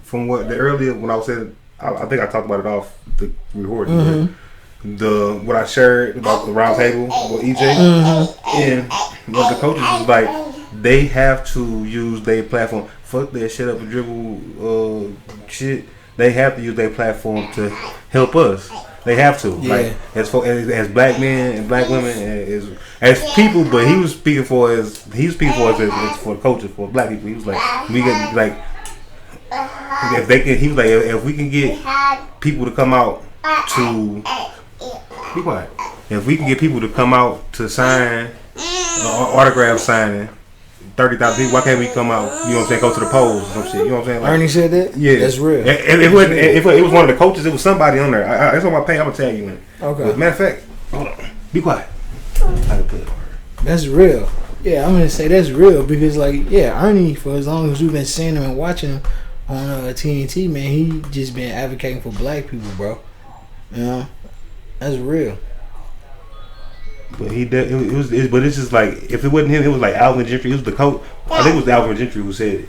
from what the earlier when I was saying, I think I talked about it off the recording. Mm-hmm. What I shared about the round table with EJ, and what the coaches was like, they have to use their platform. Fuck that shit up and dribble shit. They have to use their platform to help us. They have to, like as black men and black women, as people. But he was speaking for us for coaches, for black people. He was like, we get like. If they can, he was like, if we can get people to come out to be quiet. If we can get people to come out to sign autograph signing, 30,000 people, why can't we come out? You know what I'm saying? Go to the polls or some shit. You know what I'm saying? Like, Ernie said that. Yeah, that's real. If it was one of the coaches, it was somebody on there. It's on my page. I'm gonna tag you in it. Okay. But matter of fact, hold on. Be quiet. That's real. Yeah, I'm gonna say that's real because Ernie, for as long as we've been seeing him and watching him on TNT, man, he just been advocating for black people, bro. You know, that's real. But but it's just like, if it wasn't him, it was like Alvin Gentry. It was the coach. I think it was Alvin Gentry who said it.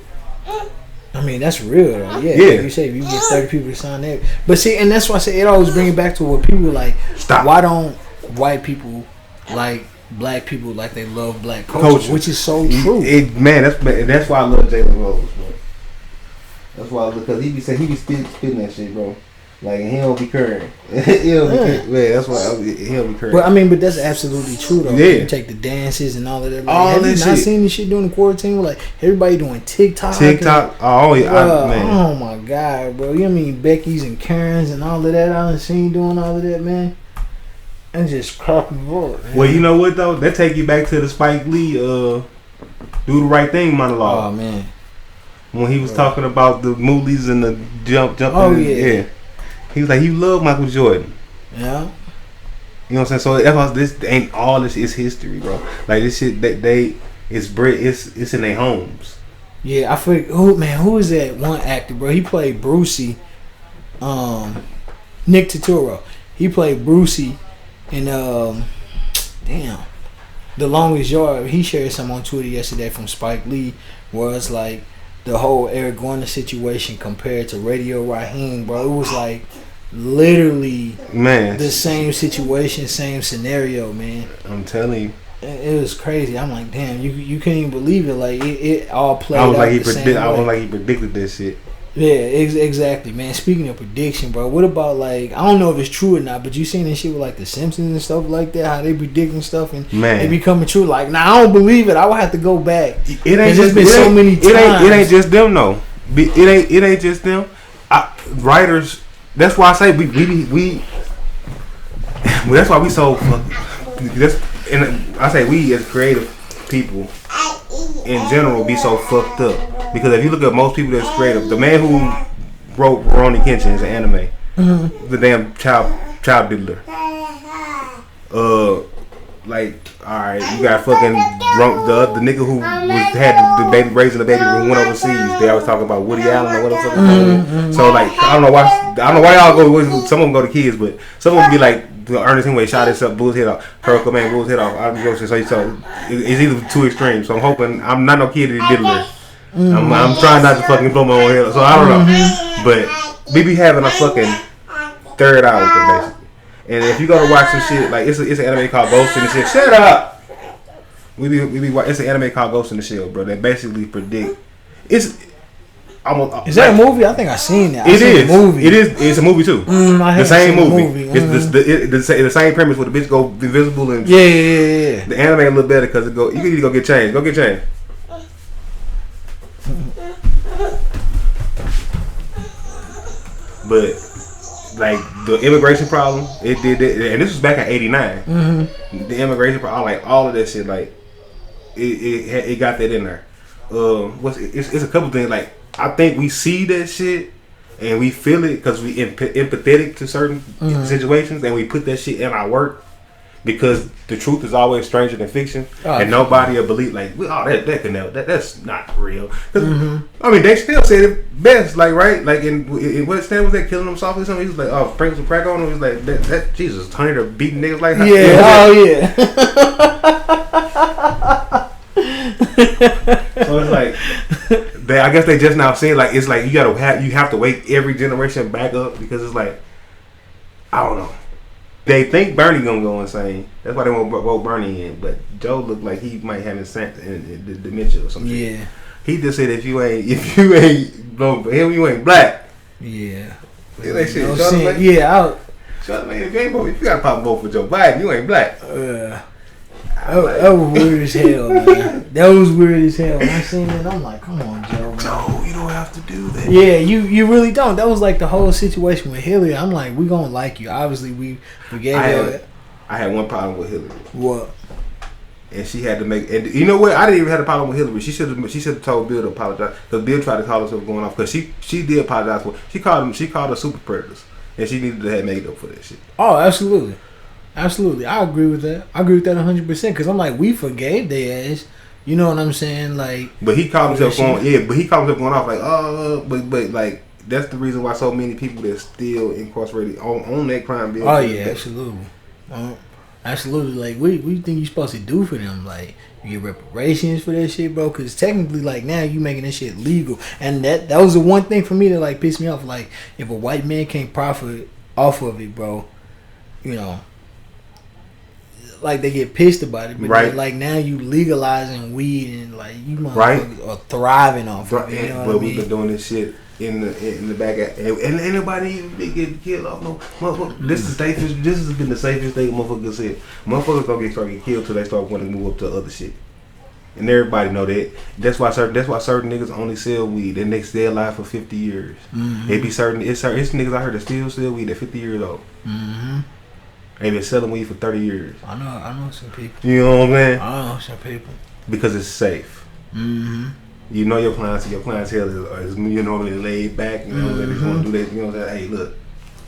I mean, that's real though. Yeah. Like you say, if you get 30 people to sign that, but see, and that's why I say it always brings back to what people like. Stop. Why don't white people like black people like they love black coaches? Which is so true. That's why I love Jalen Rose, bro. That's why, because he be spitting that shit, bro. Like, he don't be curring. That's why he don't be curring. But that's absolutely true though. You take the dances and all of that. Like, have you not seen this shit during the quarantine? Like everybody doing TikTok. Oh my god, bro. You know what I mean? Becky's and Karen's and all of that. I done seen doing all of that, man. And just cracking board. Well, you know what though? That take you back to the Spike Lee "Do the Right Thing" monologue. Oh man. When he was talking about the moolies and the jumping. Oh yeah. He was like, you love Michael Jordan. Yeah. You know what I'm saying? So that's why this ain't all this is history, bro. Like this shit that it's in their homes. Yeah, I forget. Who is that one actor, bro? He played Brucey. Nick Turturro. He played Brucey in The Longest Yard. He shared something on Twitter yesterday from Spike Lee, where it's like the whole Eric Garner situation compared to Radio Raheem, bro. It was like literally the same situation, same scenario, man. I'm telling you. It was crazy. I'm like, damn, you couldn't even believe it. Like it all played out. I was like he predicted this shit. Yeah, exactly, man. Speaking of prediction, bro, what about like, I don't know if it's true or not, but you seen this shit with like the Simpsons and stuff like that, how they predicting stuff and it becoming true. Like, I don't believe it. I would have to go back. It ain't just been so many times. It ain't just them though. It ain't just them. Writers. That's why I say we. That's why we so. And I say we as creative people in general be so fucked up, because if you look at most people that's creative, the man who wrote Rurouni Kenshin is an anime, the damn child diddler. Like, alright, you got fucking drunk the nigga who had the baby raising the baby who went overseas. They always talk about Woody Allen or whatever. So like, I don't know why y'all go. Some of them go to kids, but some of them be like. Ernest Hemingway shot himself, blew his head off. Kurt Cobain blew his head off. So it's either too extreme. So I'm hoping I'm not no kid to diddler. I'm trying not to fucking blow my own head. So I don't know. But we be having a fucking third hour basically. And if you go to watch some shit, like it's an anime called Ghost in the Shell. Shut up. It's an anime called Ghost in the Shell, bro. That basically predict. Is that a movie? I think I seen that. It is. It's a movie too. The same movie. It's the same premise where the bitch go invisible and yeah. The anime a little better because you can either go get changed. Go get changed. But like the immigration problem, it did it, and this was back in '89. The immigration problem, like all of that shit, like it got that in there. It's a couple things. Like I think we see that shit and we feel it because we empathetic to certain situations, and we put that shit in our work. Because the truth is always stranger than fiction, and nobody will believe like, that can never, that's not real. I mean, they still said it best, like right, like in what Stan was that killing him softly or something. He was like, oh, sprinkle some crack on him. He was like, that Jesus, Tony, they're beating niggas like, So it's like, I guess they just now saying like it's like you have to wake every generation back up because it's like, I don't know. They think Bernie gonna go insane. That's why they won't vote Bernie in. But Joe looked like he might have dementia or something. Yeah. He just said if you ain't voting for him, you ain't black. Yeah. They said, shut up, man. If you got a problem vote for Joe Biden, you ain't black. That was weird as hell, man. That was weird as hell. When I seen it, I'm like, come on, Joe. No, you don't have to do that. Yeah, you really don't. That was like the whole situation with Hillary. I'm like, we gonna like you. Obviously, we gave her. I had one problem with Hillary. What? And she had to make. And you know what? I didn't even have a problem with Hillary. She should have told Bill to apologize because Bill tried to call herself going off because she did apologize for. She called her super predators, and she needed to have made up for that shit. Oh, absolutely. Absolutely, I agree with that. I agree with that 100%. Because I'm like, we forgave their ass. You know what I'm saying? Like, but he called himself going. Yeah, but he called himself going off like, but like that's the reason why so many people that's still incarcerated on that crime bill. Oh yeah, absolutely. Absolutely. Like, what do you think you're supposed to do for them? Like, you get reparations for that shit, bro? Because technically, like, now you making this shit legal, and that was the one thing for me that like pissed me off. Like, if a white man can't profit off of it, bro, you know. Like they get pissed about it, but right. Like now you legalizing weed and like you motherfuckers are thriving off of it. You know but we've been doing this shit in the back and anybody even been getting killed off no motherfucker. This is the safest. This has been the safest thing motherfuckers said. Motherfuckers don't start getting killed till they start wanting to move up to other shit. And everybody know that. That's why certain niggas only sell weed and they stay alive for 50 years. They be certain. It's niggas I heard that still sell weed at 50 years old. They've been selling weed for 30 years. I know some people. You know what I'm saying? I know some people. Because it's safe. You know your clientele is you normally laid back. You know they just want to do that. You know that. Hey, look.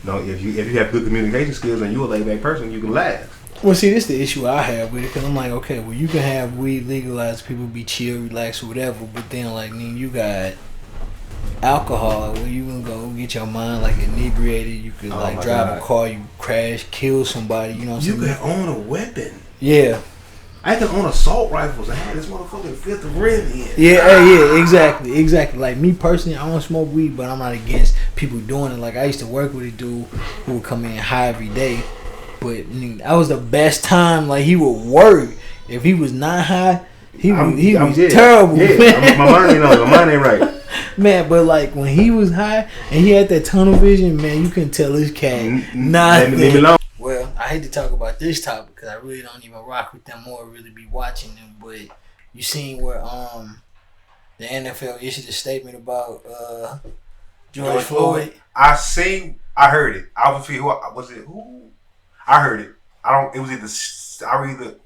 No, if you have good communication skills and you're a laid back person, you can last. Well, see, this is the issue I have with it because I'm like, okay, well, you can have weed legalized, people be chill, relax, or whatever, but then like, you got alcohol where you can go get your mind like inebriated. You could drive a car, you crash, kill somebody. You know what I'm saying? You can own a weapon. Yeah. I can own assault rifles. I had this motherfucking Fifth of Rim in. Yeah, exactly. Like me personally, I don't smoke weed, but I'm not against people doing it. Like I used to work with a dude who would come in high every day, but that was the best time. Like he would work. If he was not high, he was terrible. Yeah, my mind ain't right. Man, but like when he was high and he had that tunnel vision, man, you can tell this cat nothing. Leave me alone. Well, I hate to talk about this topic because I really don't even rock with them or really be watching them. But you seen where the NFL issued a statement about George Floyd? I heard it. I heard it. It was either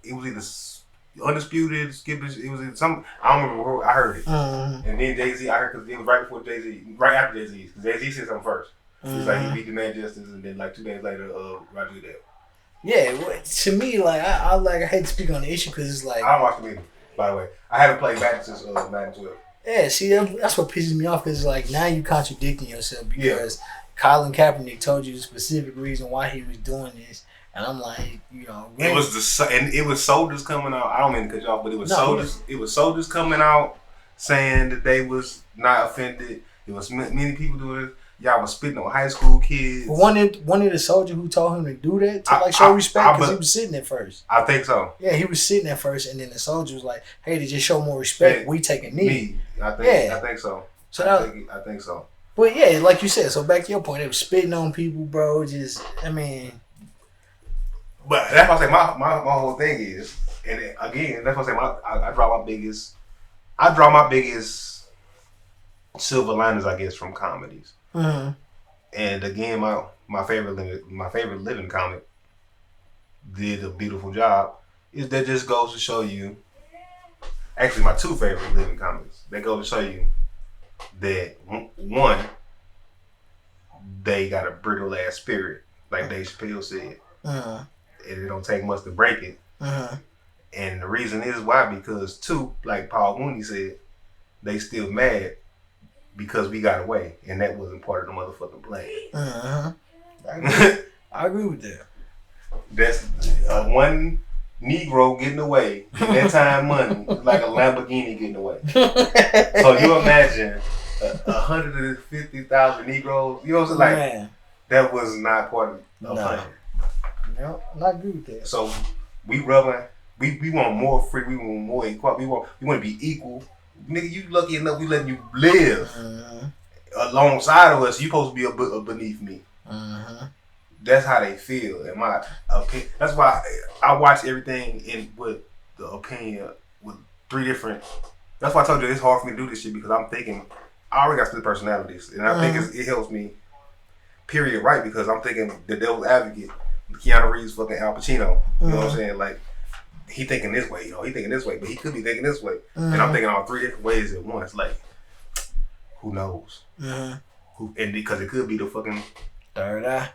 Undisputed, Skippers. It was some. I don't remember where I heard it. And then Jay-Z, I heard because it was right before Jay-Z, right after Jay-Z, because Jay-Z said something first. He's like he beat the man Justice, and then like 2 days later, Roger Goodell. Yeah, to me, like I hate to speak on the issue because it's like I don't watch the movie. By the way, I haven't played Madden since Madden 12. Yeah, see, that's what pisses me off because it's like now you contradicting yourself because Colin Kaepernick told you the specific reason why he was doing this. And I'm like, it was soldiers coming out. I don't mean to cut you off, but it was soldiers. It was soldiers coming out saying that they was not offended. It was many people doing it. Y'all was spitting on high school kids. One of the soldiers who told him to do that to show respect because he was sitting there first. I think so. Yeah, he was sitting there first, and then the soldier was like, "Hey, to just show more respect, we take a knee." I think so. I think so. But yeah, like you said. So back to your point, they was spitting on people, bro. But that's why I say my whole thing is, and again, that's why I say I draw my biggest silver liners, I guess, from comedies. And again, my favorite living comic did a beautiful job. That just goes to show you actually my two favorite living comics. They go to show you that one, they got a brittle ass spirit, like Dave Chappelle said. And it don't take much to break it. And the reason is why, because two, like Paul Mooney said, they still mad because we got away, and that wasn't part of the motherfucking plan. I agree with that. That's one Negro getting away in that time money is like a Lamborghini getting away. So you imagine 150,000 Negroes, you know what I'm saying? Like, that was not part of the plan. No, I agree with that. So we rubbing, we want more free, we want more equality, we want to be equal. Nigga, you lucky enough we letting you live alongside of us. You supposed to be beneath me. That's how they feel, in my opinion. That's why I watch everything with the opinion with three different. That's why I told you it's hard for me to do this shit, because I'm thinking I already got split personalities, and I think it helps me. Period, right? Because I'm thinking the devil's advocate, Keanu Reeves, fucking Al Pacino. You know what I'm saying? Like, he thinking this way, he thinking this way, but he could be thinking this way, and I'm thinking all three different ways at once. Like, who knows? Who? And because it could be the fucking third eye.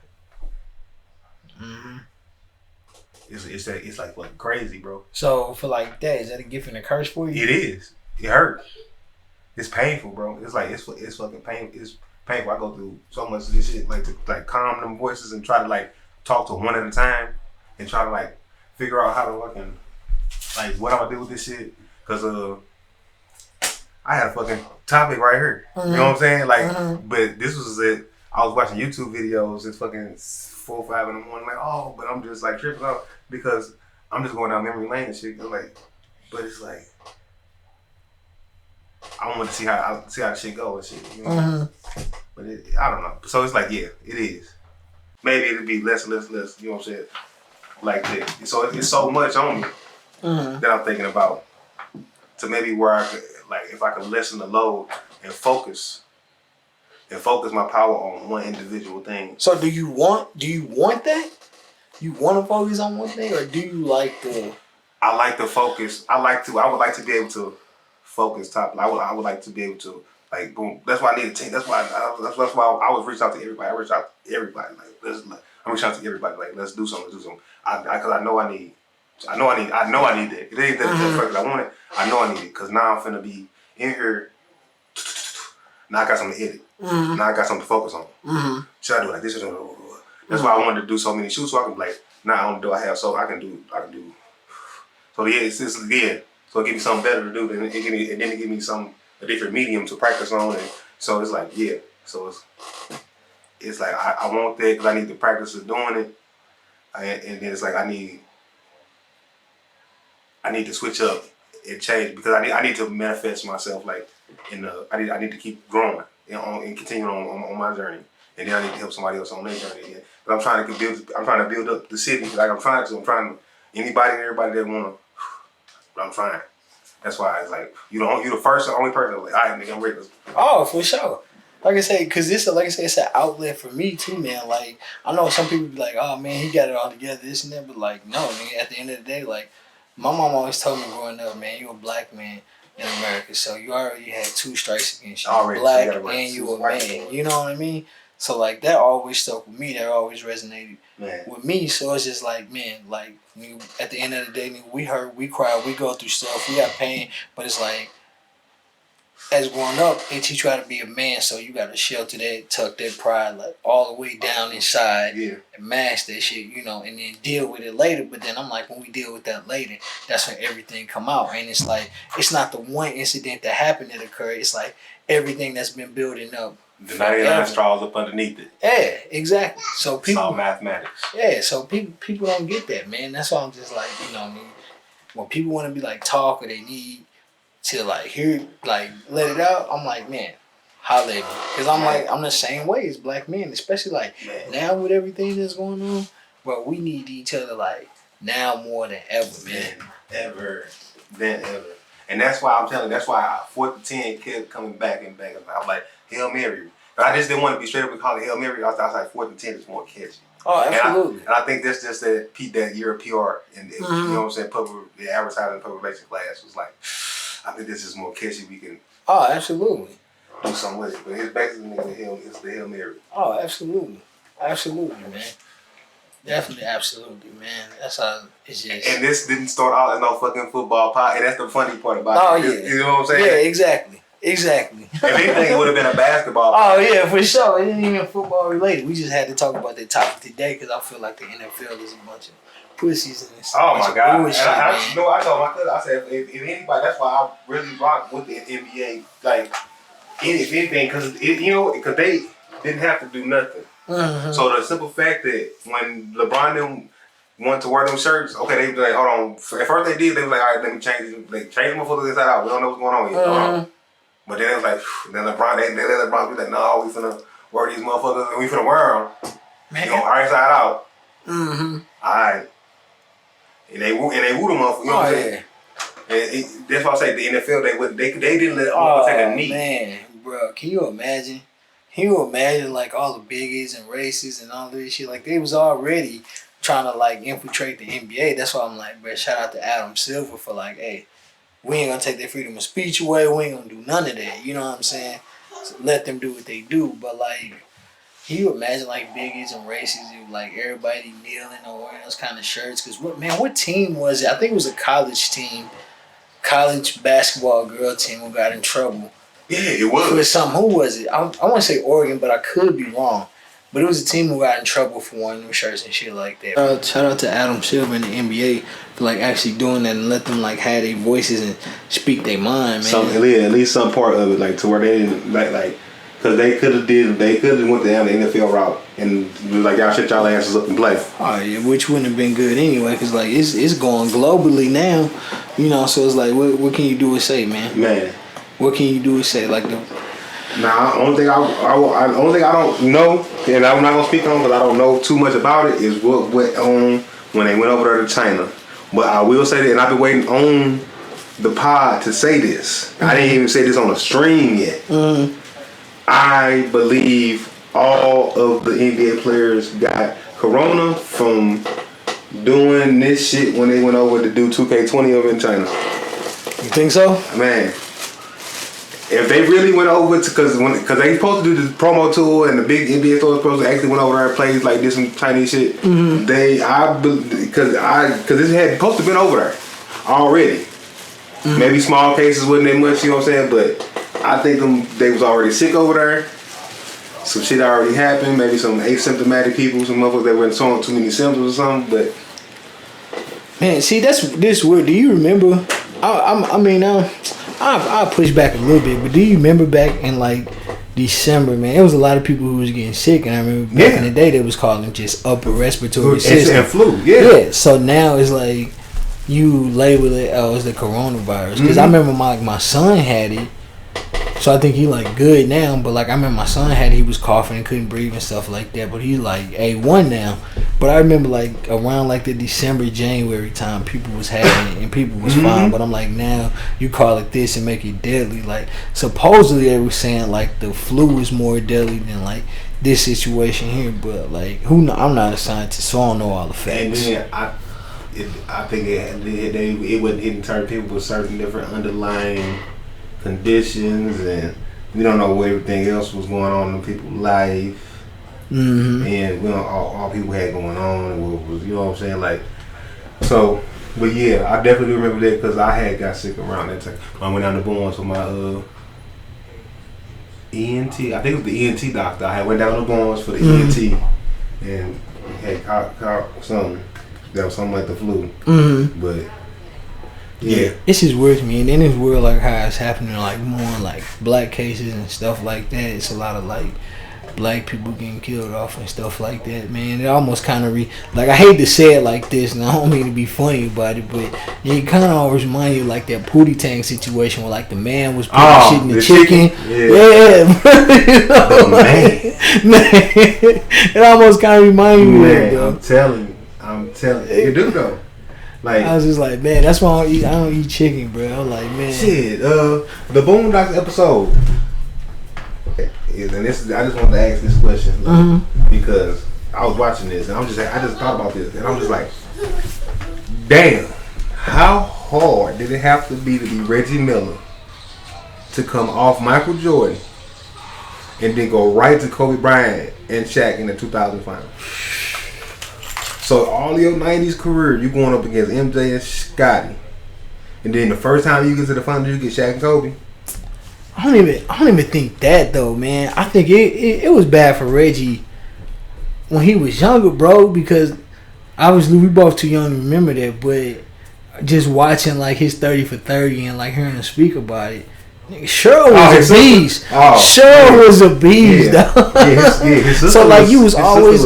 It's like fucking crazy, bro. So for like that, is that a gift and a curse for you? It is. It hurts. It's painful, bro. It's like it's fucking painful. It's painful. I go through so much of this shit, like to like calm them voices and try to like talk to one at a time and try to like figure out how to fucking like what I'm gonna do with this shit. Cause I had a fucking topic right here. You know what I'm saying? Like, but this was it. I was watching YouTube videos. It's fucking 4 or 5 in the morning. Like, oh, but I'm just like tripping out because I'm just going down memory lane and shit. Like, but it's like I want to see how the shit go and shit. You know? But I don't know. So it's like, yeah, it is. Maybe it'll be less and less. You know what I'm saying? Like that. So it's so much on me that I'm thinking about to maybe where I could, like, if I could lessen the load and focus my power on one individual thing. So do you want that? You want to focus on one thing, or do you like the? I like to focus. I would like to be able to focus top. I would like to be able to like boom. That's why I need a team. That's why I was reaching out to everybody. I reached out to everybody. I'm reaching out to everybody. Like, let's do something. Because I know I need that. It ain't that perfect I want it. I know I need it because now I'm finna be in here. Now I got something to edit. Now I got something to focus on. Should I do it like this? That's why I wanted to do so many shoots, so I can like, not only do I have, so I can do. So yeah, it's yeah. So it give me something better to do, and then it give me a different medium to practice on, and so it's like, yeah. So it's like I want that because I need the practice of doing it, and then it's like I need to switch up and change because I need to manifest myself like I need to keep growing and continue on my journey, and then I need to help somebody else on their journey again. But I'm trying to build up the city like I'm trying to anybody and everybody that wanna. But I'm trying. That's why it's like you the first and only person. Like, all right, nigga, I'm ready. Oh, for sure. Like I say, cause it's an outlet for me too, man. Like I know some people be like, oh man, he got it all together, this and that, but like no, nigga. At the end of the day, like my mom always told me growing up, man, you a black man in America, so you already had 2 strikes against you, already, black so and you a man. You know what I mean? So like that always stuck with me. That always resonated with me. So it's just like, man, like at the end of the day, we hurt, we cry, we go through stuff, we got pain, but it's like. As growing up, they teach you how to be a man, so you gotta shelter that, tuck that pride like all the way down inside, and mask that shit, you know, and then deal with it later. But then I'm like, when we deal with that later, that's when everything come out, and it's like it's not the one incident that happened that occurred. It's like everything that's been building up. The 99 straws up underneath it. Yeah, exactly. So people, it's all mathematics. Yeah, so people don't get that, man. That's why I'm just like, you know, when people want to be like talk or they need. To like hear, like let it out, I'm like, man, holla at me, cause I'm like, I'm the same way as black men, especially like now with everything that's going on, but we need each other like now more than ever, man. Than ever. And that's why I'm telling you, that's why 4th and 10 kept coming back and back. I'm like, Hail Mary. But I just didn't want to be straight up and call it Hail Mary. I was like, 4th and 10 is more catchy. Oh, absolutely. And I think that's just that year of PR and you know what I'm saying, the advertising public relations class was like, I think this is more catchy. We can Oh, absolutely. do something with it. But it's basically it's the Hail Mary. Oh, absolutely. Absolutely, man. Definitely, absolutely, man. That's how it's just. And this didn't start out as no fucking football pot. And that's the funny part about Oh, it. yeah. You know what I'm saying? Yeah, exactly. Exactly. If anything, it would have been a basketball. Oh, yeah, for sure. It ain't even football related. We just had to talk about that topic today because I feel like the NFL is a bunch of pussies and it's Oh my God! bullshit, And I told my cousin, I said, if anybody, that's why I really rock with the NBA. Like, if anything, because because they didn't have to do nothing. Mm-hmm. So the simple fact that when LeBron them wanted to wear them shirts, okay, they be like, hold on. At first they did, they was like, all right, let me change them. Like, change them before inside out. We don't know what's going on yet. Hold on. But then it was like, then LeBron, they let LeBron be like, no, we finna wear these motherfuckers and we finna wear them. Man. You know, right side out. Mm-hmm. All right. And they woo them up. You know what I'm saying? And that's why I say the NFL they didn't let all take a knee. Man, bro, can you imagine? Can you imagine like all the bigots and racists and all this shit? Like they was already trying to like infiltrate the NBA. That's why I'm like, bro, shout out to Adam Silver for like, hey, we ain't gonna take their freedom of speech away. We ain't gonna do none of that. You know what I'm saying? So let them do what they do. But like, can you imagine like bigots and racists, like everybody kneeling or wearing those kind of shirts? Cause what team was it? I think it was a college team, college basketball girl team who got in trouble. Yeah, it was. For something. Who was it? I want to say Oregon, but I could be wrong. But it was a team who got in trouble for wearing them shirts and shit like that. Shout out to Adam Silver and the NBA for like actually doing that and let them like have their voices and speak their mind, man. At least some part of it, like to where they didn't like. Cause they could have went down the NFL route and was like, y'all shut y'all asses up and play. Oh yeah, which wouldn't have been good anyway, cause like it's going globally now, you know. So it's like, what can you do or say, man? Man, what can you do or say? Like only thing I don't know, and I'm not gonna speak on because I don't know too much about it, is what went on when they went over there to China. But I will say that, and I've been waiting on the pod to say this. I didn't even say this on a stream yet. I believe all of the NBA players got corona from doing this shit when they went over to do 2K20 over in China. You think so? Man, if they really went over to, because they supposed to do the promo tour and the big NBA stores supposed to actually went over there and played like this some Chinese shit. Mm-hmm. Because this had supposed to been over there already. Mm-hmm. Maybe small cases wasn't that much, you know what I'm saying, but I think they was already sick over there. Some shit already happened. Maybe some asymptomatic people, some motherfuckers that weren't showing too many symptoms or something. But man, see, this weird. Do you remember? I'll push back a little bit, but do you remember back in like December, man? There was a lot of people who was getting sick, and I remember back in the day they was calling just upper respiratory system and flu. Yeah. So now it's like you label it as the coronavirus because I remember my son had it. So I think he like good now, but like I remember my son had, he was coughing and couldn't breathe and stuff like that, but he like A1 now. But I remember like around like the December, January time, people was having it and people was fine. But I'm like, now you call it this and make it deadly. Like supposedly they were saying like the flu is more deadly than like this situation here, but like I'm not a scientist, so I don't know all the facts. And then I think it wasn't hitting certain people with certain different underlying conditions, and we don't know what everything else was going on in people's life, and we don't all people had going on, was, you know what I'm saying, like, so, but yeah, I definitely remember that because I had got sick around that time. I went down to Bourne for my ENT, I think it was the ENT doctor. I had went down to Bourne for the ENT and had caught something that was something like the flu, but yeah, it's just weird to me. And then it's weird like how it's happening like more like black cases and stuff like that. It's a lot of like black people getting killed off and stuff like that, man. It almost kind of like, I hate to say it like this, and I don't mean to be funny about it, but it kind of always remind you like that Pootie Tang situation where like the man was putting shit in the chicken. Yeah. You know, man. It almost kind of reminds you of that, though. I'm telling you, you do though. Like, I was just like, man, that's why I don't eat chicken, bro. I'm like, man. Shit, the Boondocks episode. And this is, I just wanted to ask this question because I was watching this and I just thought about this and I'm just like, damn, how hard did it have to be Reggie Miller to come off Michael Jordan and then go right to Kobe Bryant and Shaq in the 2000 finals? So all your 90s career, you going up against MJ and Scotty. And then the first time you get to the finals, you get Shaq and Kobe. I don't even think that though, man. I think it was bad for Reggie when he was younger, bro, because obviously we both too young to remember that, but just watching like his 30 for 30 and like hearing him speak about it, Cheryl was a beast. Cheryl was a beast, though. So like you was always.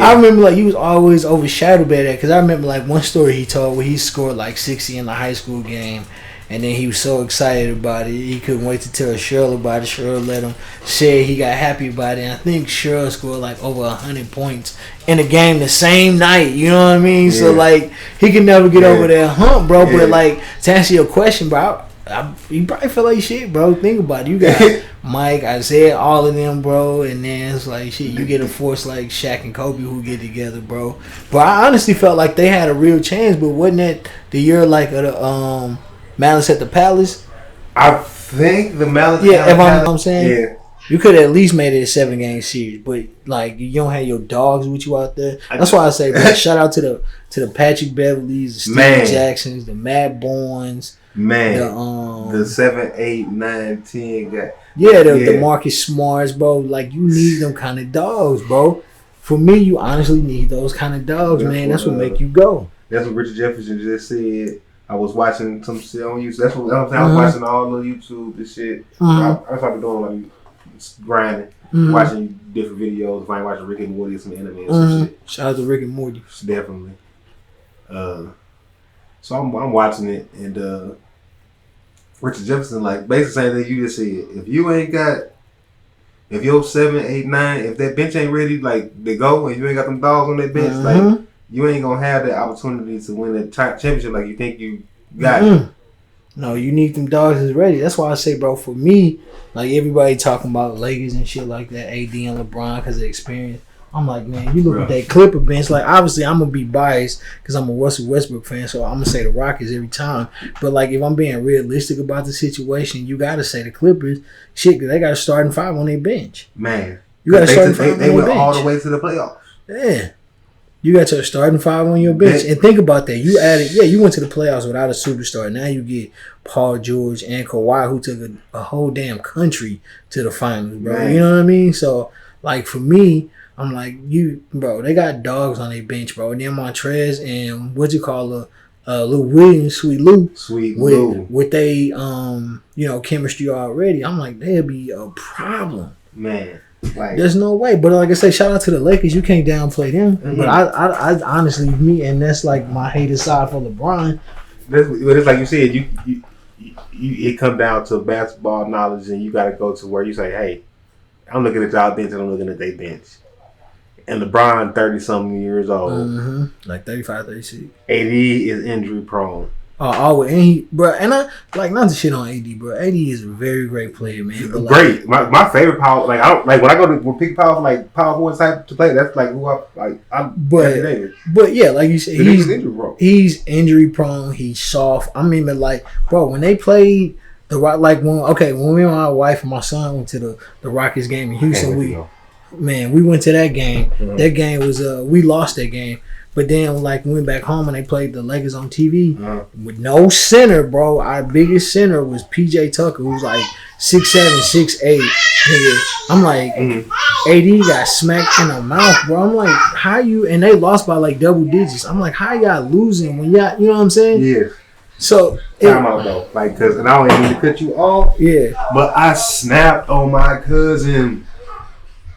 I remember like he was always overshadowed by that because I remember like one story he told where he scored like 60 in the high school game. And then he was so excited about it, he couldn't wait to tell Cheryl about it. Cheryl let him say he got happy about it. And I think Cheryl scored like over 100 points in the game the same night. You know what I mean? Yeah. So like he could never get over that hump, bro. Yeah. But like to answer your question, bro, you probably feel like shit, bro. Think about it. You got Mike, Isaiah, all of them, bro. And then it's like shit. You get a force like Shaq and Kobe who get together, bro. But I honestly felt like they had a real chance. But wasn't that the year like of the Malice at the Palace? I think the Malice. Yeah, if I'm saying, yeah, you could have at least made it a 7-game series, but like you don't have your dogs with you out there. That's why I say, bro, shout out to the Patrick Beverleys, the Steve Jacksons, the Matt Bournes, the 7, 8, 9, 10 guy. Yeah, the Marcus Smarts, bro. Like you need them kind of dogs, bro. For me, you honestly need those kind of dogs, man. That's what make you go. That's what Richard Jefferson just said. I was watching some shit on YouTube. That's what I was watching all the YouTube and shit. I was probably doing like grinding, watching different videos. If I ain't watching Rick and Morty or some anime or some shit. Shout out to Rick and Morty. Definitely. So I'm watching it, and Richard Jefferson like basically saying that you just said. If you ain't got, if your 7, 8, 9, if that bench ain't ready like to go, and you ain't got them dogs on that bench, like. You ain't gonna have that opportunity to win that championship like you think you got it. No, you need them dogs is ready. That's why I say, bro, for me, like everybody talking about Lakers and shit like that, AD and LeBron because of experience. I'm like, man, you look at that Clipper bench. Like, obviously, I'm gonna be biased because I'm a Russell Westbrook fan, so I'm gonna say the Rockets every time. But like, if I'm being realistic about the situation, you gotta say the Clippers. Shit, cause they got a starting 5 on their bench. Man, you got a starting 5 on their bench. They went all the way to the playoffs. Yeah. You got your starting 5 on your bench. And think about that. You added, you went to the playoffs without a superstar. Now you get Paul George and Kawhi, who took a whole damn country to the finals, bro. Man. You know what I mean? So, like, for me, I'm like, bro, they got dogs on their bench, bro. And then Montrez and Lou Williams, Sweet Lou. With they, chemistry already. I'm like, that'd be a problem. Man. Like, there's no way, but like I say, shout out to the Lakers. You can't downplay them. But I honestly, and that's like my hated side for LeBron. But it's like you said, you it come down to basketball knowledge, and you got to go to where you say, hey, I'm looking at y'all bench and I'm looking at their bench. And LeBron, 30-something years old, like 35, 36. AD is injury prone. And he, bro, and I like not to shit on AD, bro. AD is a very great player, man. But great, my favorite power. Like I don't like when I go to pick power like power forward type to play. That's like who I like. But yeah, like you said, he's injury prone. He's soft. I mean, like, bro, when they played the Rock, like when me and my wife and my son went to the Rockets game in Houston, we went to that game. That game was we lost that game. But then, like, we went back home and they played the Lakers on TV with no center, bro. Our biggest center was PJ Tucker, who's like 6'7", 6'8". Nigga. I'm like, AD got smacked in the mouth, bro. I'm like, how you? And they lost by like double digits. I'm like, how y'all losing when y'all? You know what I'm saying? Yeah. So time out though, like, cause and I don't even need to cut you off. Yeah. But I snapped on my cousin,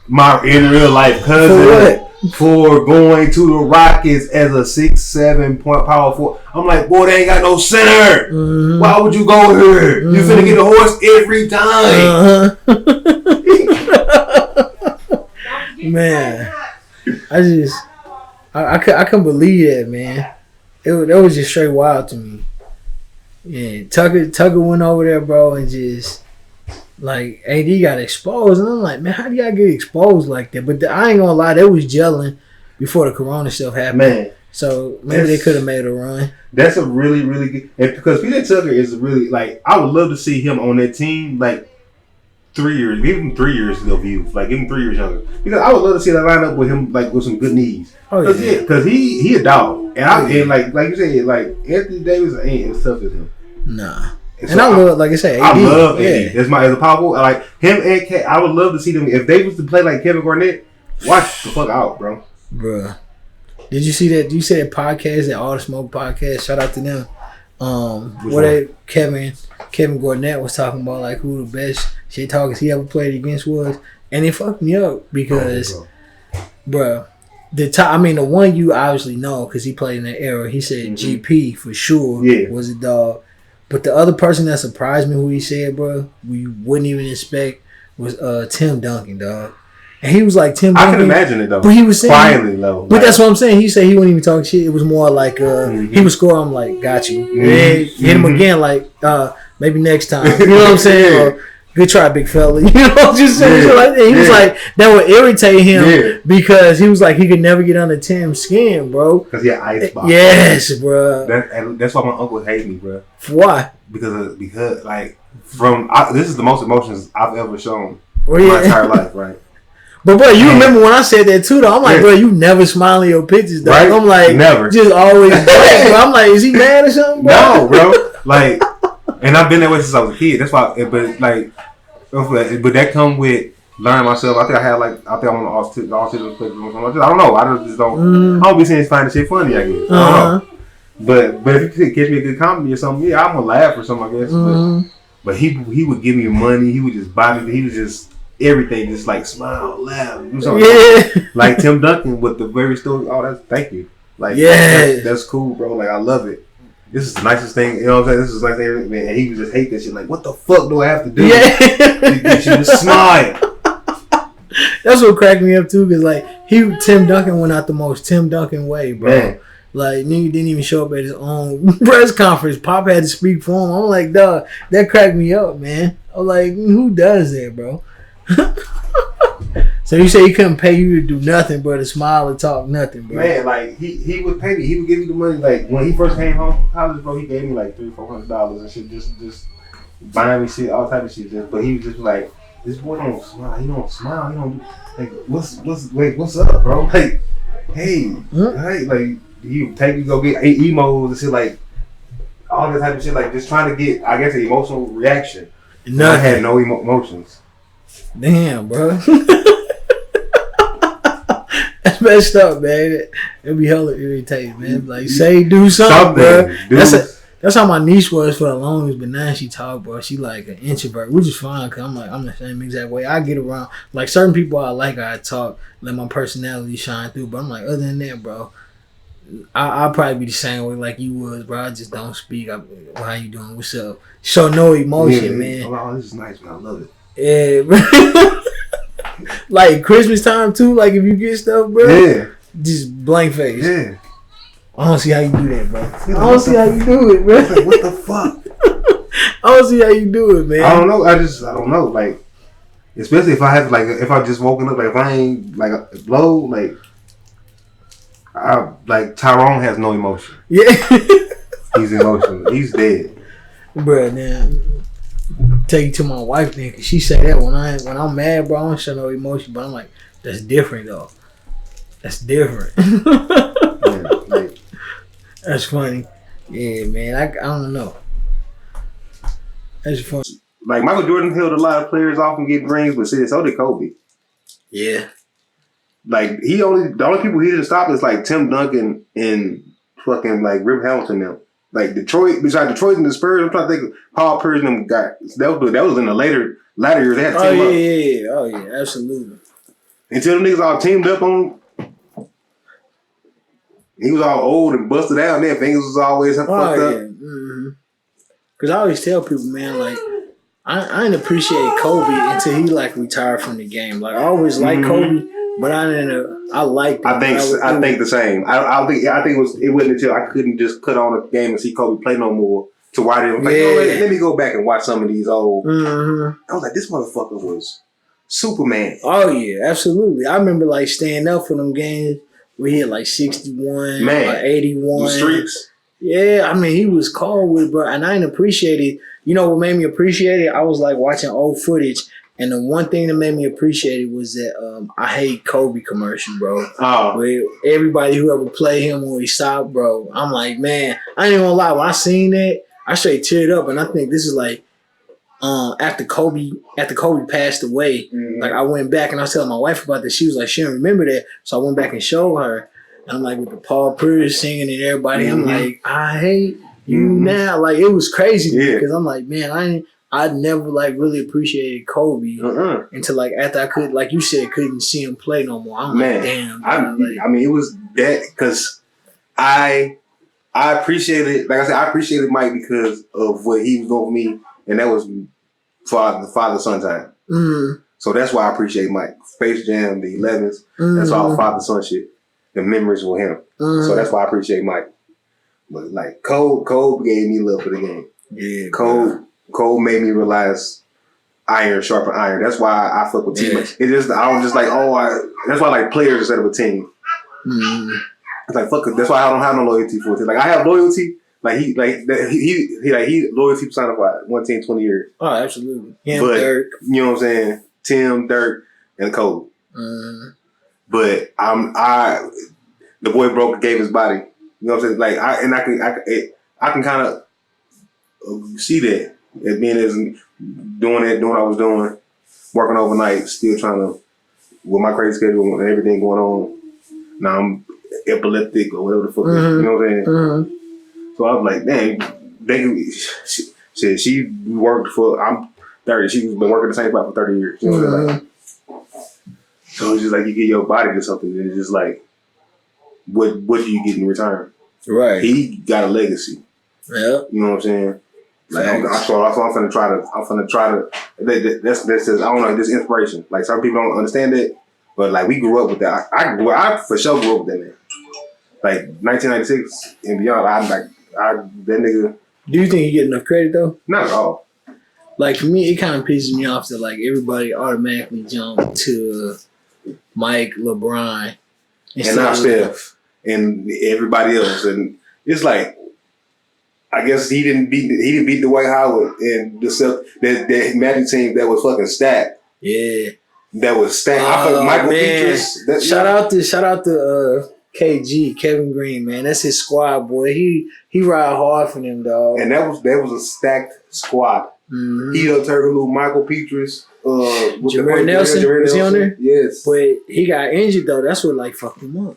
my in real life cousin. For what? For going to the Rockets as a 6'7" point power forward. I'm like, boy, they ain't got no center. Why would you go here? You finna get a horse every time. Man, I couldn't believe that, man. That was just straight wild to me. Yeah, Tucker went over there, bro, and just. Like, AD got exposed, and I'm like, man, how do y'all get exposed like that? But I ain't gonna lie, they was gelling before the Corona stuff happened. Man. So maybe they could have made a run. That's a really, really good. And because PJ Tucker is really like, I would love to see him on that team. Like 3 years, give him 3 years of youth. Like give him 3 years younger. Because I would love to see that lineup with him, like with some good knees. Oh yeah, because he a dog, and like you said, like Anthony Davis ain't as tough as him. Nah. And so I love, like I said, AD. I love AD. That's my as a power forward. Like him and K. I would love to see them if they was to play like Kevin Garnett. Watch the fuck out, bro. Bruh. Did you see that? Did you see that podcast, that All the Smoke podcast? Shout out to them. Kevin Garnett was talking about like who the best shit talkers he ever played against was, and it fucked me up because, bruh, the one you obviously know because he played in that era. He said GP for sure was a dog, but the other person that surprised me who he said, bro, we wouldn't even expect was Tim Duncan, dog. And he was like Tim Duncan. I can imagine it though. But he was saying quietly low. But that's what I'm saying. He said he wouldn't even talk shit. It was more like he would score. I'm like, got you. Hit him again. Like maybe next time. You know what I'm saying? Or good try, big fella. You know, just saying shit like that. He was like that would irritate him because he was like he could never get under Tim's skin, bro. Because he had ice box. Yes, bro. That's why my uncle hated me, bro. Why? Because like this is the most emotions I've ever shown my entire life, right? But bro, you remember when I said that too though? I'm like, bro, you never smile in your pictures though. Right? I'm like, never. Just always bro. I'm like, is he mad or something, bro? No, bro. Like, and I've been that way since I was a kid. That's why, but that come with learning myself. I think I'm on the autism spectrum or something. I don't know. I don't be saying it's finding shit funny, I guess. I don't know. But if you catch me a good comedy or something, I'm gonna laugh or something, I guess. But he would give me money. He would just buy me. He was just everything, just like smile, laugh, do something. Like Tim Duncan with the very story. Oh, thank you. Like that's cool, bro. Like I love it. This is the nicest thing. You know what I'm saying? This is like man. He would just hate that shit. Like, what the fuck do I have to do to get you to smile? That's what cracked me up too, because like Tim Duncan went out the most Tim Duncan way, bro. Man. Like, nigga didn't even show up at his own press conference. Pop had to speak for him. I'm like, dog, that cracked me up, man. I'm like, who does that, bro? So you say he couldn't pay you to do nothing but to smile and talk nothing, bro? Man, like he would pay me. He would give me the money. Like when he first came home from college, bro, he gave me like $300-$400 and shit, just buying me shit, all type of shit. But he was just like, this boy don't smile. He don't smile. He don't like what's up, bro? Like, hey, like. He would take you go get emos and shit, like all that type of shit, like just trying to get, I guess, an emotional reaction. No, I had no emotions. Damn, bro. That's messed up, man. It'd be hella irritating, man. Like, do something, bro. That's how my niece was for the longest, but now she talk, bro. She like an introvert, which is fine, cause I'm the same exact way. I get around, like certain people I talk, let my personality shine through, but I'm like, other than that, bro, I'll probably be the same way like you was, bro. I just don't speak. How you doing? What's up? Show no emotion, man. Oh, this is nice, man. I love it. Yeah, bro. Like Christmas time too. Like if you get stuff, bro. Yeah. Just blank face. Yeah. I don't see how you do that, bro. I don't see how you do it, bro. Like, what the fuck? I don't see how you do it, man. I don't know. I don't know. Like, especially if I have if I just woken up, like if I ain't like low, like. Tyrone has no emotion. Yeah. He's emotional. He's dead. Bruh, now take you to my wife then, cause she said that when I'm mad, bro, I don't show no emotion, but I'm like, that's different though. That's different. That's funny. Yeah, man. I don't know. That's funny. Like Michael Jordan held a lot of players off and getting rings, but so did Kobe. Yeah. Like the only people he didn't stop is like Tim Duncan and fucking like Rip Hamilton now. Like Detroit, besides Detroit and the Spurs, I'm trying to think of Paul Pierce and them guys. That was in the latter years. They had to team up. Yeah. Oh yeah, absolutely. Until them niggas all teamed up on. He was all old and busted out, and their fingers was always fucked up. Mm-hmm. Cause I always tell people, man, like I didn't appreciate Kobe until he like retired from the game. Like I always liked Kobe. But I liked it. I think the same. I think it wasn't until I couldn't just cut on a game and see Kobe play no more to why they were like, let me go back and watch some of these old. Mm-hmm. I was like, this motherfucker was Superman. Oh yeah, absolutely. I remember like staying up for them games We hit like 61 Man, or 81. The streaks. Yeah, I mean, he was cold with it, bro. And I didn't appreciate it. You know what made me appreciate it? I was like watching old footage. And the one thing that made me appreciate it was that I hate Kobe commercial, bro. Oh. Where everybody who ever played him when he stopped, bro. I'm like, man, I ain't gonna lie. When I seen that, I straight teared up. And I think this is like after Kobe passed away. Like I went back and I was telling my wife about this. She was like, she didn't remember that. So I went back and showed her. And I'm like with the Paul Pierce singing and everybody. I'm like, I hate you now. Like it was crazy to me because I'm like, man, I never like really appreciated Kobe until like after I could, like you said, couldn't see him play no more. I'm like, damn. I mean, it was that because I appreciated, like I said, I appreciated Mike because of what he was doing for me, and that was father-son time. So that's why I appreciate Mike. Space Jam, the 11s, that's all father-son shit. The memories with him. So that's why I appreciate Mike. But like Cole gave me love for the game. Yeah, Cole made me realize iron sharpen iron. That's why I fuck with team. It's just I was just like, that's why I like players instead of a team. It's like fuck it. That's why I don't have no loyalty for a team. Like I have loyalty. Like he loyalty personified. One team, 20 years. Oh, absolutely. Dirk. You know what I'm saying? Tim, Dirk, and Cole. But the boy gave his body. You know what I'm saying? Like I can kind of see that as being as doing what I was doing, working overnight, still trying to with my crazy schedule and everything going on. Now I'm epileptic or whatever the fuck. You know what I'm saying? So I was like, dang, she worked for. I'm 30. She's been working the same spot for 30 years. You know what I'm saying? So it's just like you get your body to something, and it's just like, what do you get in return? Right. He got a legacy. Yeah. You know what I'm saying? Like I'm finna try to. That's I don't know. This inspiration. Like some people don't understand it, but like we grew up with that. I for sure grew up with that man. Like 1996 and beyond. That nigga. Do you think he get enough credit though? Not at all. Like for me, it kind of pisses me off that like everybody automatically jump to Mike, LeBron, and now Steph, and everybody else, and it's like. I guess he didn't beat Dwight Howard and that Magic team that was fucking stacked. Yeah, that was stacked. I thought Michael Petras. Shout out to KG Kevin Green, man. That's his squad, boy. He ride hard for them, dog. And that was a stacked squad. Hedo Turkoglu, Michael Petras, Jameer Nelson. Was he on there? Yes, but he got injured though. That's what like fucked him up.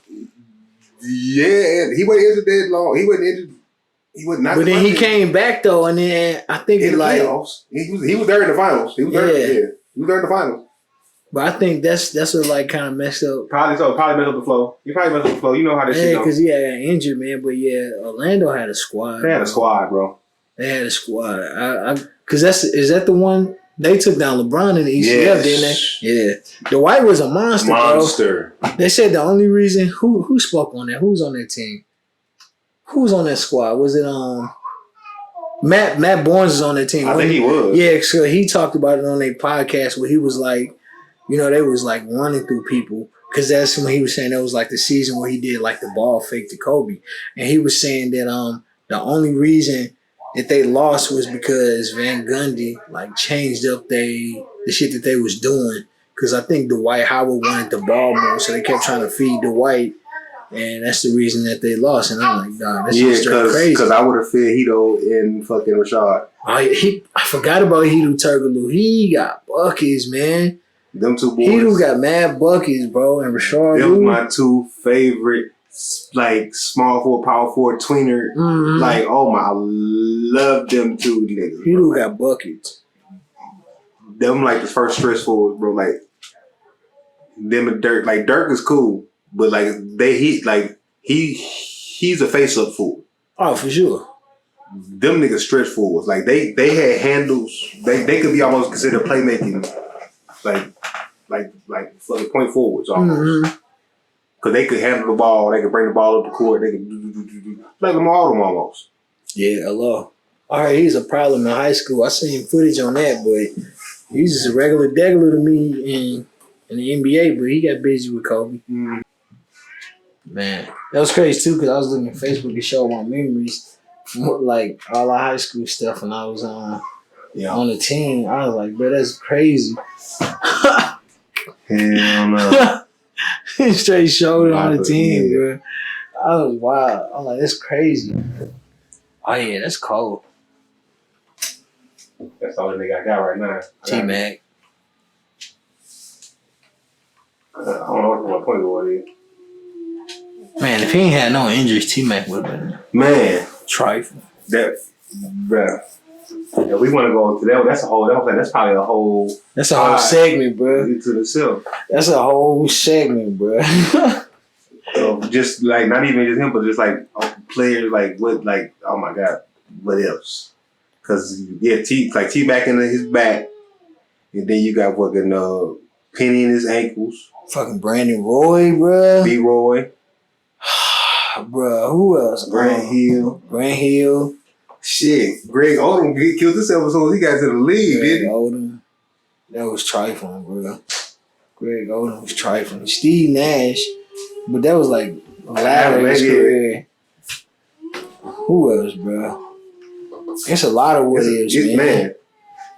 Yeah, he wasn't injured that long. He wasn't injured. But then he came back though, and then I think in the playoffs. He was there in the finals. He was there in the finals. But I think that's what like kind of messed up. Probably messed up the flow. He probably messed up the flow. You know how this shit goes. Because he got injured, man. But yeah, Orlando had a squad. They had a squad, bro. They had a squad. Because is that the one they took down LeBron in the ECF, didn't they? Yeah. Dwight was a monster. Bro. They said the only reason who spoke on that? Who was on that team? Who was on that squad? Was it Matt Barnes is on that team? I think he was. Yeah, so he talked about it on their podcast where he was like, you know, they was like running through people because that's when he was saying that was like the season where he did like the ball fake to Kobe, and he was saying that the only reason that they lost was because Van Gundy like changed up the shit that they was doing because I think Dwight Howard wanted the ball more, so they kept trying to feed Dwight. And that's the reason that they lost. And I'm like, dog, that's just crazy. Because I would have fed Hedo and fucking Rashad. I forgot about Hedo Turkoglu. He got buckets, man. Them two boys. Hedo got mad buckets, bro. And Rashad. Them my two favorite, like, small forward, power forward, tweener. Like, oh my, I love them two niggas. Hedo got buckets. Them, like, the first stretch forward, bro. Like, them and Dirk. Like, Dirk is cool. But like he's a face up fool. Oh, for sure. Them niggas stretch forwards. Like they had handles. They could be almost considered playmaking, like fucking point forwards almost. Cause they could handle the ball. They could bring the ball up the court. They could do like them almost. Yeah, hello. All right, he's a problem in high school. I seen footage on that, but he's just a regular degular to me in the NBA. But he got busy with Kobe. Man, that was crazy too because I was looking at Facebook and showed my memories from like all our high school stuff when I was on the team. I was like, bro, that's crazy. Hell no. Straight showed on the team, bro. I was wild. I'm like, that's crazy. Oh yeah, that's cold. That's all the nigga I got right now. T-Mac. I don't know what my point was. Man, if he ain't had no injuries, T-Mac would have been trifling. That, bruh. Yeah, we want to go to that. That's probably a whole. That's a whole segment, bro. To the self. That's a whole segment, bro. Just like not even just him, but just like players like what, like oh my god, what else? Because T-Mac in his back, and then you got fucking Penny in his ankles. Fucking Brandon Roy, bro. B. Roy. Bro, who else? Grant Hill. Shit, Greg Odom killed himself as soon as he got to the league, didn't he? Odom. That was trifling, bro. Greg Odom was trifling. Steve Nash, but that was like latter in his career. Who else, bro? It's a lot of what ifs, man.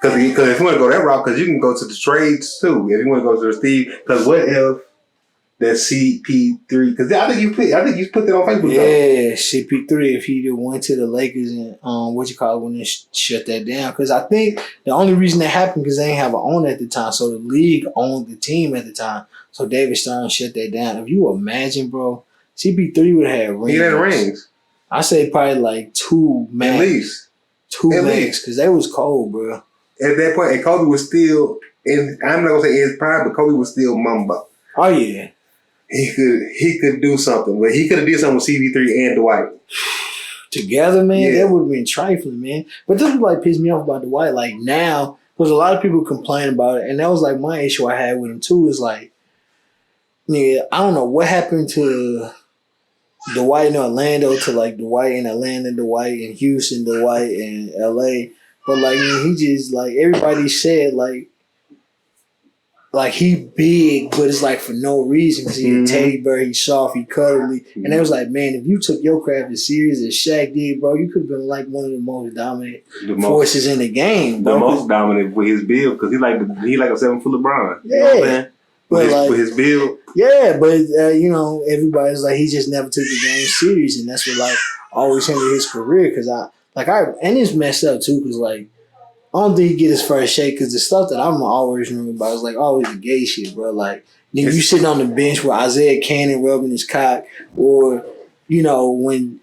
Because if you want to go that route, because you can go to the trades too. If you want to go to the Steve, because what if that CP3? Because I think you put that on Facebook. Yeah, CP3. If he went to the Lakers and when they shut that down, because I think the only reason that happened because they didn't have an owner at the time, so the league owned the team at the time. So David Stern shut that down. If you imagine, bro, CP3 would have had rings. He had rings. I say probably like 2 max. At least 2 max because they was cold, bro. At that point, and Kobe was still in. I'm not gonna say in his prime, but Kobe was still Mamba. Oh yeah, he could do something, but he could have did something with CP3 and Dwight together, man. That would have been trifling, man. But this was like pissed me off about Dwight. Like now, because a lot of people complain about it, and that was like my issue I had with him too. Is like, I don't know what happened to Dwight in Orlando to like Dwight in Atlanta, Dwight in Houston, Dwight in LA. But like he just like everybody said like he big, but it's like for no reason because he a teddy bear, he soft, he cuddly, and it was like, man, if you took your craft as serious as Shaq did, bro, you could have been like one of the most dominant forces in the game, bro. The most dominant with his build because he like a 7-foot LeBron. Yeah, you know what I'm saying? With his build. Yeah, but everybody's like he just never took the game serious, and that's what like always hindered his career because and it's messed up too because like I don't think he get his first shake because the stuff that I'm always remember about is like always the gay shit, bro. Like you sitting on the bench with Isaiah Cannon rubbing his cock, or when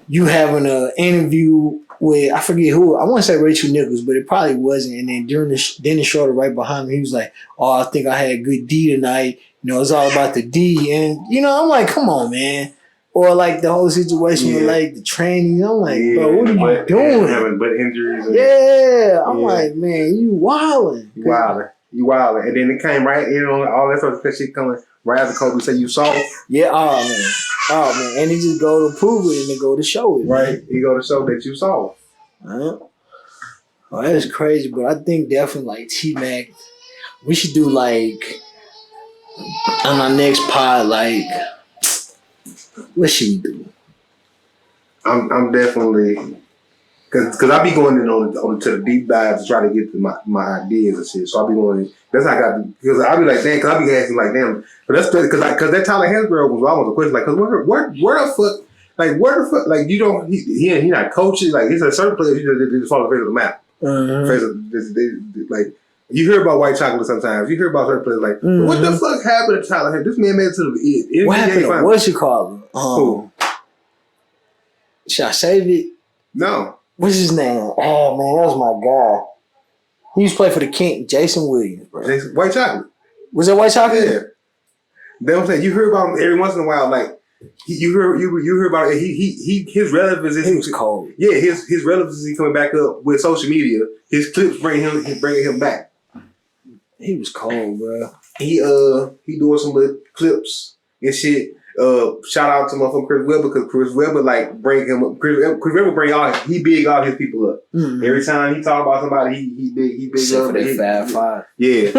you having an interview with I forget who I want to say Rachel Nichols, but it probably wasn't. And then during the Dennis Schroeder right behind me, he was like, "Oh, I think I had good D tonight." It's all about the D, and I'm like, "Come on, man." Or like the whole situation with like the training, I'm like, bro, what are you doing? Having butt injuries. I'm like, man, you wilding. You wilding. And then it came right in on all that sort of shit coming right after Kobe said you soft. Yeah, oh man. And he just go to prove it and they go to show it. Right. Man. He go to show that you soft. Oh, that's crazy, but I think definitely like T-Mac, we should do like on our next pod, like what should we do? I'm definitely because I be going in on to the deep dives to try to get to my ideas and shit. So I be going. That's how I got because I be like damn. Because I be asking like damn. But that's because that Tyler Hansborough was almost a question like because where the fuck like you don't he not coaching like it's a certain players you just follow the face of the map. Like you hear about white chocolate sometimes. You hear about certain players like what the fuck happened to Tyler? This man made it to the what happened to what's you call him? Who? Should I save it? No. What's his name? Oh man, that was my guy. He used to play for the King, Jason Williams, bro. White chocolate. Was that white chocolate? Yeah. That's what I'm saying. You hear about him every once in a while, like you hear about it. His relevance is he was cold. Yeah, his relevance is coming back up with social media. His clips bringing him back. He was cold, bro. He doing some little clips and shit. shout out to motherfucker Chris Webber because Chris Webber like bring him up. Chris Webber bring he big all his people up. Mm-hmm. Every time he talk about somebody, he big except up. For that Fab Five. Yeah.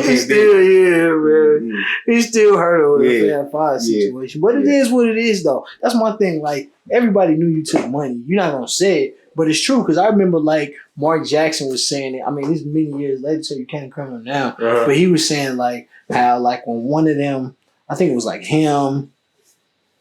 He still man. Mm-hmm. He still hurt over the Fab Five situation. But it is what it is though. That's my thing. Like everybody knew you took money. You're not gonna say it. But it's true because I remember like Mark Jackson was saying it. I mean, this is many years later, so you can't criminal now. Uh-huh. But he was saying like how like when one of them, I think it was like him,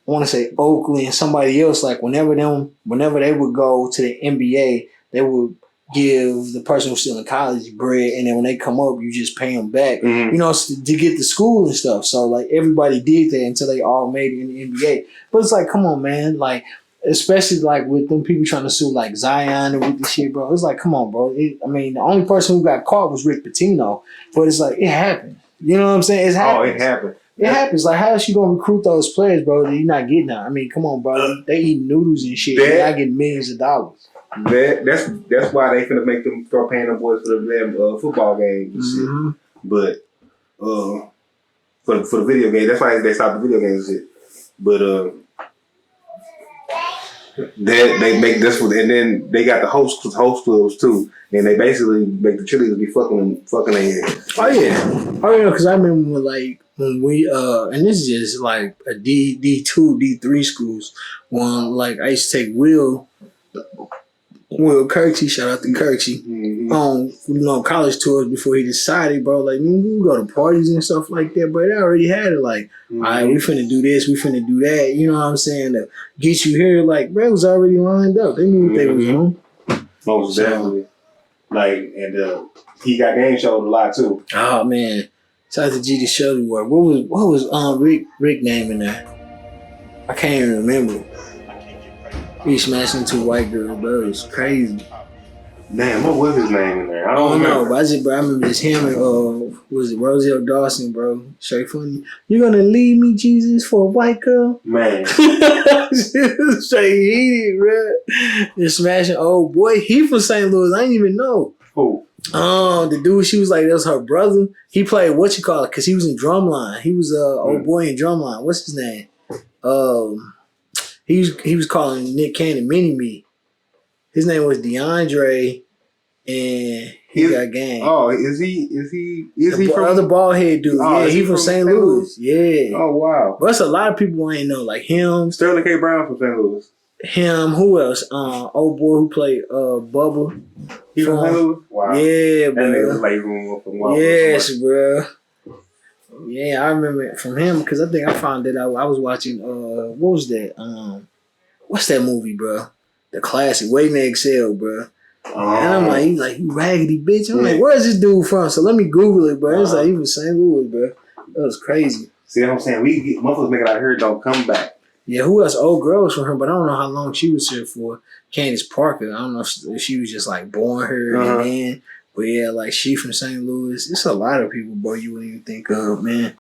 I want to say Oakley and somebody else, like whenever they would go to the NBA, they would give the person who's still in college bread, and then when they come up, you just pay them back, you know, to get to school and stuff. So like everybody did that until they all made it in the NBA. But it's like, come on, man, like. Especially like with them people trying to sue like Zion and with this shit, bro. It's like, come on, bro. I mean, the only person who got caught was Rick Pitino, but it's like it happened. You know what I'm saying? It happened. It happens. Like, how is she gonna recruit those players, bro? That you're not getting out. I mean, come on, bro. They eat noodles and shit. They're not getting millions of dollars. That's why they finna make them start paying them boys for the damn football games and shit. But for the video game, that's why they stopped the video games and shit. But they make this one, and then they got the host clubs too, and they basically make the cheerleaders be fucking their ass. Oh yeah, because I remember when we and this is just like a D2, D3 schools. When like I used to take Will Kirksey, shout out to Kirksey, college tours before he decided, bro, like, we can go to parties and stuff like that, but they already had it, like, all right, we finna do this, we finna do that, you know what I'm saying, to get you here, like, bro, it was already lined up. They knew what they was on. Most definitely. Like, and he got game showed a lot, too. Oh, man. Shout out to G the Shuttle Work. What was Rick name in there? I can't even remember. He smashed into a white girl, bro. It was crazy. Damn, what was his name in there? I don't know, but I remember it's him and was it Roselle Dawson, bro? Straight funny. You gonna leave me, Jesus, for a white girl? Man. Straight heated, bro. They're smashing old boy. He from St. Louis. I didn't even know. Who? The dude, she was like, that was her brother. He played because he was in Drumline. He was old boy in Drumline. What's his name? He was calling Nick Cannon Mini-Me. His name was DeAndre, and he got game. Oh, is he from other bald head dude? Oh, yeah, he from St. Louis. Yeah. Oh wow. But that's a lot of people ain't know, like him. Sterling K. Brown from St. Louis. Him. Who else? Old boy who played Bubba. He from St. Louis. Wow. Yeah, bro. That nigga played room from Wild. Yes, bro. Yeah, I remember it from him because I think I found that I was watching what was that? What's that movie, bro? The classic Waiting to Exhale, bro. And I'm like, he's like, you raggedy bitch. I'm like, where's this dude from? So let me Google it, bro. It's like he was St. Louis, bro. That was crazy. See what I'm saying? Motherfuckers make it out here don't come back. Yeah, who else? Old girl was from her, but I don't know how long she was here for. Candace Parker. I don't know if she was just like born here and then. But yeah, like she from St. Louis. It's a lot of people, boy, you wouldn't even think of, man.